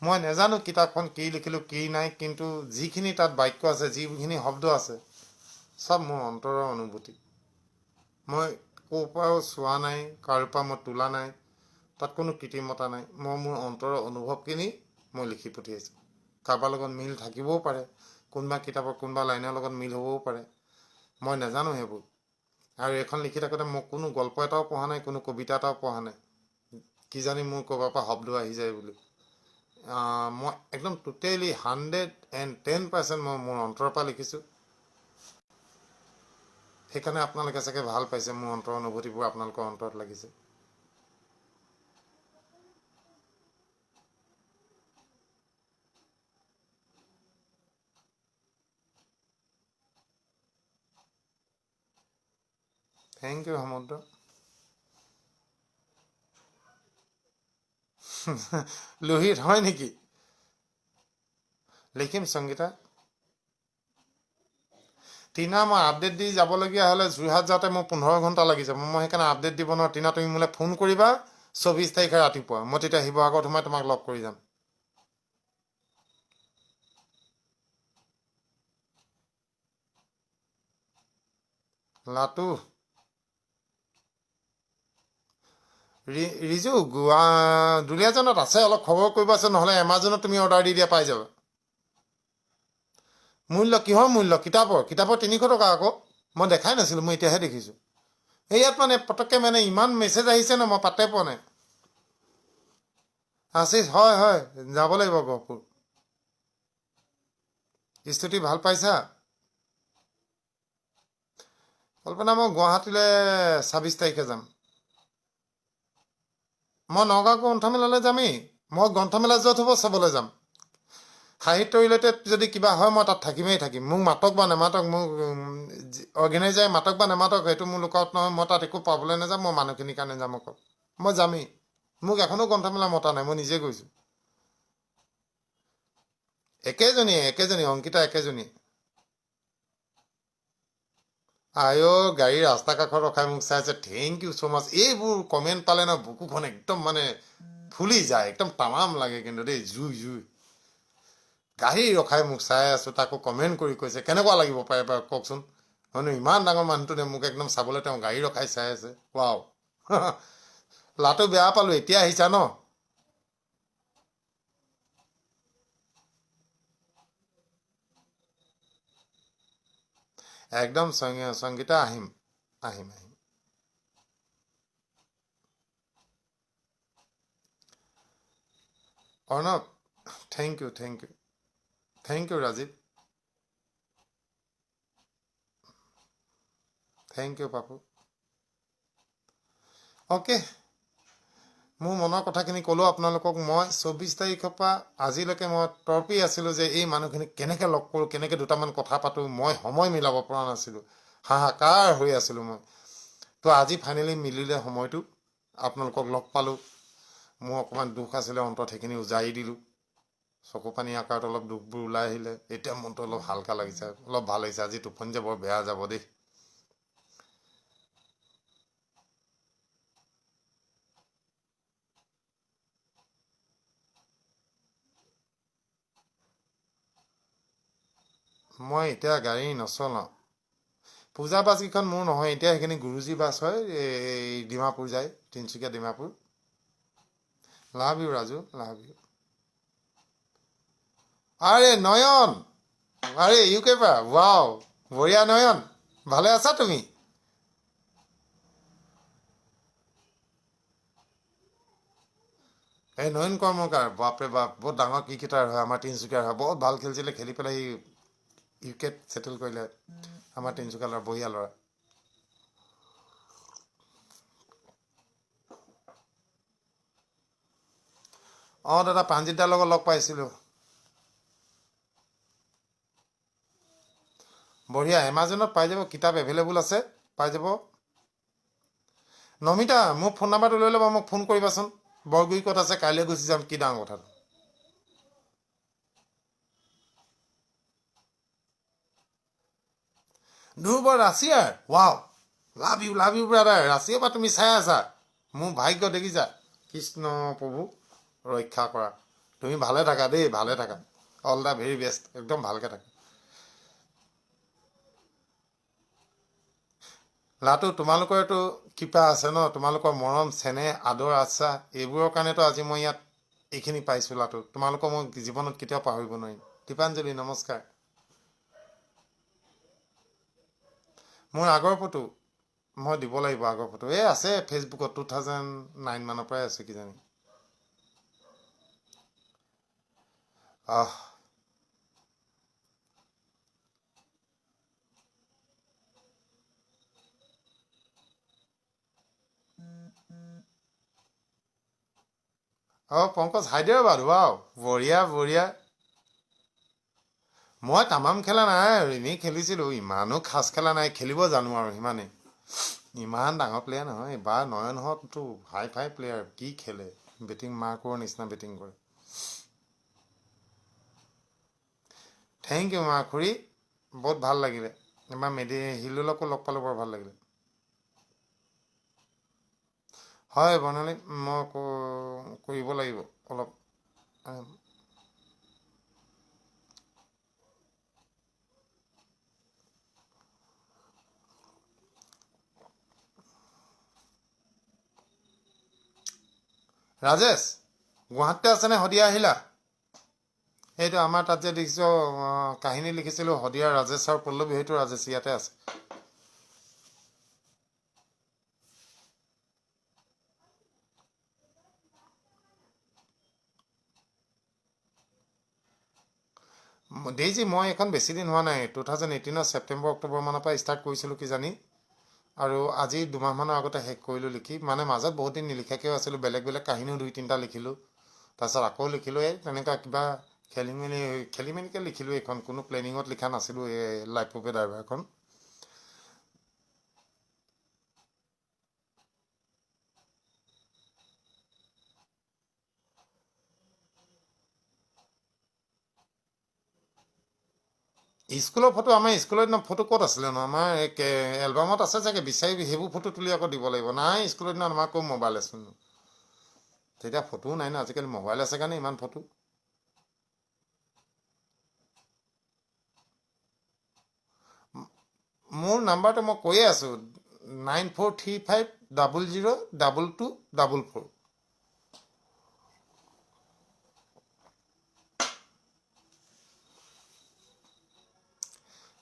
মই নাজানো কিতাপখন কি লিখিলোঁ কি নাই, কিন্তু যিখিনি তাত বাক্য আছে, যিখিনি শব্দ আছে, চব মোৰ অন্তৰৰ অনুভূতি। মই ক'ৰ পৰাও চোৱা নাই, কাৰোৰ পৰা মই তোলা নাই, তাত কোনো কৃত্ৰিমতা নাই। মই মোৰ অন্তৰৰ অনুভৱখিনি মই লিখি পঠিয়াইছোঁ। কাৰোবাৰ লগত মিল থাকিবও পাৰে, কোনোবা কিতাপৰ কোনোবা লাইনৰ লগত মিল হ'বও পাৰে, মই নাজানো সেইবোৰ। আৰু এইখন লিখি থাকোঁতে মই কোনো গল্প এটাও পঢ়া নাই, কোনো কবিতা এটাও পঢ়া নাই, কিজানি মোৰ ক'ৰবাৰ পৰা শব্দ আহি যায় বুলি। মই একদম টোটেলি 110% মই মোৰ অন্তৰৰ পৰা লিখিছোঁ। সেইকাৰণে আপোনালোকে চাগে ভাল পাইছে, মোৰ অন্তৰৰ অনুভূতিবোৰ আপোনালোকৰ অন্তৰত লাগিছে। থেংক ইউ সমুদ্ৰ। লোহিত হয় নেকি? লিখিম সংগীতা। টিনা, মই আপডেট দি যাবলগীয়া হ'লে যোৰহাট যাওঁতে মোৰ 15 ঘণ্টা লাগি যাব। মই সেইকাৰণে আপডেট দিব নোৱাৰোঁ। টিনা, তুমি মোলৈ ফোন কৰিবা 24 তাৰিখে ৰাতিপুৱা। মই তেতিয়া শিৱসাগৰত সোমাই তোমাক লগ কৰি যাম। লাটু ৰিজু দুলীয়াজানত আছে, অলপ খবৰ কৰিবাচোন, নহ'লে এমাজনত তুমি অৰ্ডাৰ দি দিয়া, পাই যাবা। মূল্য কিহৰ মূল্য? কিতাপৰ 300 টকা আকৌ। মই দেখাই নাছিলোঁ, মই এতিয়াহে দেখিছোঁ। এই ইয়াত মানে পটককৈ মানে ইমান মেছেজ আহিছে ন, মই পাত্তাই পোৱা নাই। আশিষ, হয় হয়, যাব লাগিব গহপুৰ। স্তুতি, ভাল পাইছা? কল্পনা, মই গুৱাহাটীলৈ 26 তাৰিখে যাম। মই নগাঁও গ্ৰন্থমেলালৈ যামেই। মই গ্ৰন্থমেলা য'ত হ'ব চাবলৈ যাম। সাহিত্য ৰিলেটেড যদি কিবা হয় মই তাত থাকিম। মোক মাতক বা নেমাতক, মোক অৰ্গেনাইজাৰে মাতক বা নেমাতক, সেইটো মোৰ লোকত নহয়। মই তাত একো পাবলৈ নাযাম, মই মানুহখিনিৰ কাৰণে যাম অকল। মই যামেই। মোক এখনো গ্ৰন্থমেলা মতা নাই, মই নিজে গৈছোঁ। একেজনী অংকিতা একেজনী। গাড়ী ৰাস্তা কাষত ৰখাই মোক চাই আছে। থেংক ইউ ছ' মাছ। এইবোৰ কমেণ্ট পালে ন, বুকুখন একদম মানে ফুলি যায়, একদম তামাম লাগে কিন্তু দেই, জুই। গাড়ী ৰখাই মোক চাই আছোঁ, তাকো কমেণ্ট কৰি কৈছে, কেনেকুৱা লাগিব পাৰে বাৰু কওকচোন। হয়নো ইমান ডাঙৰ মানুহটোনে মোক একদম চাবলৈ তেওঁ গাড়ী ৰখাই চাই আছে। ৱাও। লাটো, বেয়া পালোঁ, এতিয়া আহিছা ন? একদম সংগীতা, আহিম। Arnab, thank you Rajib, thank you Papu. Okay, মোৰ মনৰ কথাখিনি ক'লোঁ আপোনালোকক। মই 24 তাৰিখৰ পৰা আজিলৈকে মই তৰ্পি আছিলোঁ যে এই মানুহখিনিক কেনেকৈ লগ কৰোঁ, কেনেকৈ দুটামান কথা পাতোঁ। মই সময় মিলাব পৰা নাছিলোঁ, হাহাকাৰ হৈ আছিলোঁ মই। তো আজি ফাইনেলি মিলিলে সময়টো, আপোনালোকক লগ পালোঁ। মোৰ অকণমান দুখ আছিলে অন্তত, সেইখিনি উজাৰি দিলোঁ। চকু পানী আকাৰত অলপ দুখবোৰ ওলাই আহিলে। এতিয়া মনটো অলপ হালকা লাগিছে, অলপ ভাল লাগিছে। আজি টোপনি যে বৰ বেয়া যাব দেই। মই এতিয়া গাড়ী নচলাওঁ। পূজা বাছকেইখন মোৰ নহয় এতিয়া, সেইখিনি গুৰুজী বাছ হয়, এই ডিমাপুৰ যায়, Tinsukia Dimapur. Love you Raju, love you. আৰে নয়ন, আৰে ইউকে পৰা, ৱাও, বঢ়িয়া নয়ন, ভালে আছা তুমি? এই নয়ন কৰ্মকাৰ, বাপৰে বাপ, বহুত ডাঙৰ ক্ৰিকেটাৰ হয়, আমাৰ তিনিচুকীয়াৰ হয়, বহুত ভাল খেলিছিলে, খেলি পেলাই ইউকেত ছেটেল কৰিলে। আমাৰ তিনিচুকীয়া ল'ৰা, বঢ়িয়া ল'ৰা। অঁ দাদা, প্ৰাণজিত দাৰ লগত লগ পাইছিলোঁ। বঢ়িয়া, এমাজনত পাই যাব, কিতাপ এভেইলেবল আছে, পাই যাব। নমিতা মোৰ ফোন নাম্বাৰটো লৈ ল'বা, মোক ফোন কৰিবাচোন। বৰগুৰি ক'ত আছে, কাইলৈ গুচি যাম, কি ডাঙৰ কথাটো। ধ্ৰুৱ ৰাছিয়াৰ, ৱাও, লাভ ইউ ব্ৰাদাৰ। ৰাছিয়াৰ পৰা তুমি চাই আছা, মোৰ ভাগ্য দেখিছা। কৃষ্ণ প্ৰভু ৰক্ষা কৰা। তুমি ভালে থাকা দেই, ভালে থাকা। অল দ্য ভেৰি বেষ্ট, একদম ভালকৈ থাকা। লাটো, তোমালোকৰতো কৃপা আছে ন, তোমালোকৰ মৰম চেনেহ আদৰ আশ্বাস এইবোৰৰ কাৰণেতো আজি মই ইয়াত এইখিনি পাইছোঁ। লাটো, তোমালোকক মই জীৱনত কেতিয়াও পাহৰিব নোৱাৰিম। দীপাঞ্জলি নমস্কাৰ। মোৰ আগৰ ফটো মই দিব লাগিব, আগৰ ফটো এই আছে ফেচবুকত, 2009 মানৰ পৰাই আছে কিজানি। পংকজ হায়দৰাবাদ, ৱাও, বঢ়িয়া বঢ়িয়া। মই তামাম খেলা নাই আৰু এনেই খেলিছিলোঁ, ইমানো খাচ খেলা নাই, খেলিব জানো আৰু সিমানেই। ইমান ডাঙৰ প্লেয়াৰ নহয়। এইবাৰ নয়নহঁততো হাই ফাই প্লেয়াৰ, কি খেলে, বেটিং মাৰ্কৰ নিচিনা বেটিং কৰে। থেংক ইউ মা খুৰী, বহুত ভাল লাগিলে। এবাৰ হিলুলকো লগ পালোঁ, বৰ ভাল লাগিলে। হয় বৰ্ণালী, মই কৰিব লাগিব অলপ। ৰাজেশ গুৱাহাটীতে আছেনে? শদিয়া আহিলা? এইটো আমাৰ তাত যে দেখিছ কাহিনী লিখিছিলোঁ, শদিয়া ৰাজেশ আৰু পল্লৱী, সেইটো ৰাজেশ ইয়াতে আছে। ডেইজি, মই এখন বেছি দিন হোৱা নাই, 2018 ছেপ্টেম্বৰ অক্টোবৰ মানৰ পৰা ষ্টাৰ্ট কৰিছিলোঁ কিজানি, আৰু আজি 2 মাহমানৰ আগতে শেষ কৰিলোঁ লিখি। মানে মাজত বহুত দিন নিলিখাকৈও আছিলোঁ, বেলেগ বেলেগ কাহিনীও 2-3টা লিখিলোঁ, তাৰপিছত আকৌ লিখিলোঁ। এই তেনেকুৱা কিবা খেলি মেলিকৈ লিখিলোঁ এইখন, কোনো প্লেনিঙত লিখা নাছিলোঁ এই লাইফ অফ এ ড্ৰাইভাৰখন। স্কুলৰ ফটো, আমাৰ স্কুলৰ দিনৰ ফটো ক'ত আছিলে ন? আমাৰ এলবামত আছে চাগে, বিচাৰি সেইবোৰ ফটো তুলি আকৌ দিব লাগিব। নাই, স্কুলৰ দিনত আমাৰ আকৌ মোবাইল আছে, তেতিয়া ফটোও নাই ন, আজিকালি মোবাইল আছে কাৰণে ইমান ফটো। মোৰ নাম্বাৰটো মই কৈয়ে আছোঁ, 9435002244।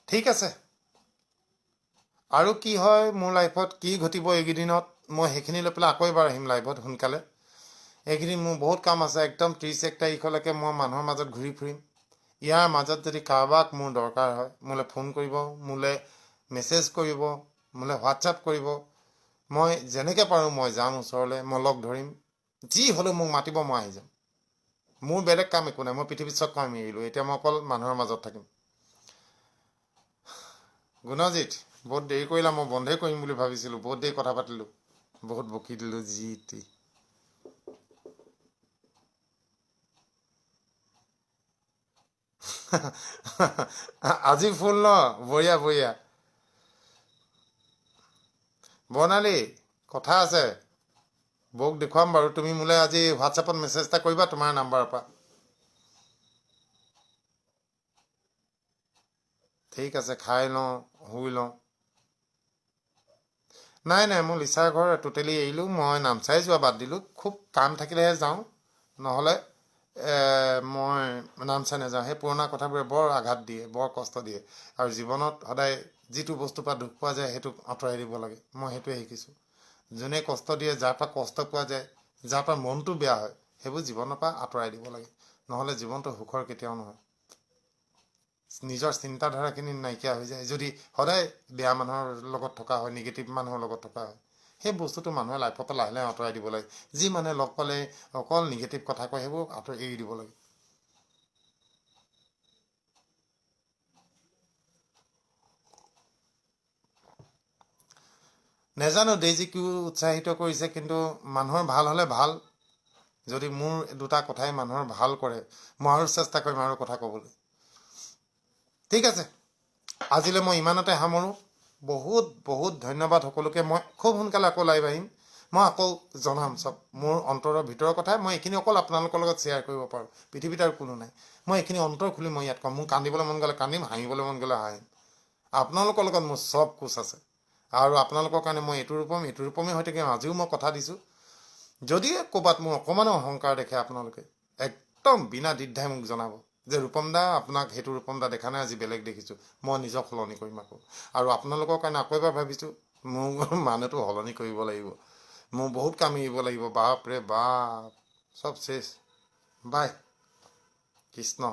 ঠিক আছে। আৰু কি হয় মোৰ লাইফত, কি ঘটিব এইকেইদিনত, মই সেইখিনি লৈ পেলাই আকৌ এবাৰ আহিম লাইভত সোনকালে। এইকেইদিন মোৰ বহুত কাম আছে, একদম 31 তাৰিখলৈকে মই মানুহৰ মাজত ঘূৰি ফুৰিম। ইয়াৰ মাজত যদি কাৰোবাক মোৰ দৰকাৰ হয়, মোলৈ ফোন কৰিব, মোলৈ মেছেজ কৰিব, মোলৈ হোৱাটছআপ কৰিব। মই যেনেকৈ পাৰোঁ মই যাম ওচৰলৈ, মই লগ ধৰিম, যি হ'লেও মোক মাতিব, মই আহি যাম। মোৰ বেলেগ কাম একো নাই, মই পৃথিৱীত চব কাম এৰিলোঁ, এতিয়া মই অকল মানুহৰ মাজত থাকিম। গুণজিত, বহুত দেৰি কৰিলা, মই বন্ধই কৰিম বুলি ভাবিছিলোঁ, বহুত দেৰি কথা পাতিলোঁ, বহুত বকি দিলোঁ যি টি। আজি ফুল ন, বঢ়িয়া বঢ়িয়া। বৰ্ণালী, কথা আছে, বৌক দেখুৱাম বাৰু, তুমি মোলৈ আজি হোৱাটছআপত মেছেজ এটা কৰিবা তোমাৰ নাম্বাৰৰ পৰা। ঠিক আছে, খাই লওঁ, শুই লওঁ। নাই নাই, মোৰ লিচাৰ ঘৰ টোটেলি এৰিলোঁ, মই নামচাই যোৱা বাদ দিলোঁ, খুব কাম থাকিলেহে যাওঁ, নহ'লে মই নামচাই নাযাওঁ। সেই পুৰণা কথাবোৰে বৰ আঘাত দিয়ে, বৰ কষ্ট দিয়ে, আৰু জীৱনত সদায় যিটো বস্তুৰ পৰা দুখ পোৱা যায় সেইটোক আঁতৰাই দিব লাগে, মই সেইটোৱে শিকিছোঁ। যোনে কষ্ট দিয়ে, যাৰ পৰা কষ্ট পোৱা যায়, যাৰ পৰা মনটো বেয়া হয়, সেইবোৰ জীৱনৰ পৰা আঁতৰাই দিব লাগে, নহ'লে জীৱনটো সুখৰ কেতিয়াও নহয়। নিজৰ চিন্তাধাৰাখিনি নাইকিয়া হৈ যায় যদি সদায় বেয়া মানুহৰ লগত থকা হয়, নিগেটিভ মানুহৰ লগত থকা হয়। সেই বস্তুটো মানুহে লাইফৰ পৰা লাহে লাহে আঁতৰাই দিব লাগে। যি মানুহে লগ পালে অকল নিগেটিভ কথা কয়, সেইবোৰ এৰি দিব লাগে। নেজানো ডেইজি কিয় উৎসাহিত কৰিছে, কিন্তু মানুহৰ ভাল হ'লে ভাল। যদি মোৰ দুটা কথাই মানুহৰ ভাল কৰে, মই আৰু চেষ্টা কৰিম আৰু কথা ক'বলৈ। ঠিক আছে, আজিলৈ মই ইমানতে সামৰোঁ। বহুত বহুত ধন্যবাদ সকলোকে। মই খুব সোনকালে আকৌ লাইভ আহিম। মই আকৌ জনাম চব মোৰ অন্তৰৰ ভিতৰৰ কথাই। মই এইখিনি অকল আপোনালোকৰ লগত শ্বেয়াৰ কৰিব পাৰোঁ। পৃথিৱীত আৰু কোনো নাই। মই এইখিনি অন্তৰ খুলি মই ইয়াত ক'ম। মোৰ কান্দিবলৈ মন গ'লে কান্দিম, হাঁহিবলৈ মন গ'লে হাঁহিম। আপোনালোকৰ লগত মোৰ চব কোচ আছে। আৰু আপোনালোকৰ কাৰণে মই এইটো ৰূপমেই হৈ থাকিম। আজিও মই কথা দিছোঁ, যদি ক'ৰবাত মোৰ অকণমানো অহংকাৰ দেখে আপোনালোকে একদম বিনা দ্বিধাই মোক জনাব যে ৰূপম দা, আপোনাক সেইটো ৰূপম দা দেখা নাই, আজি বেলেগ দেখিছোঁ। মই নিজক সলনি কৰিম আকৌ। আৰু আপোনালোকৰ কাৰণে আকৌ এবাৰ ভাবিছোঁ, মোৰ মানুহটো সলনি কৰিব লাগিব। মোৰ বহুত কাম এৰিব লাগিব। বাপৰে বাপ, চব চেছ। বাই, কৃষ্ণ।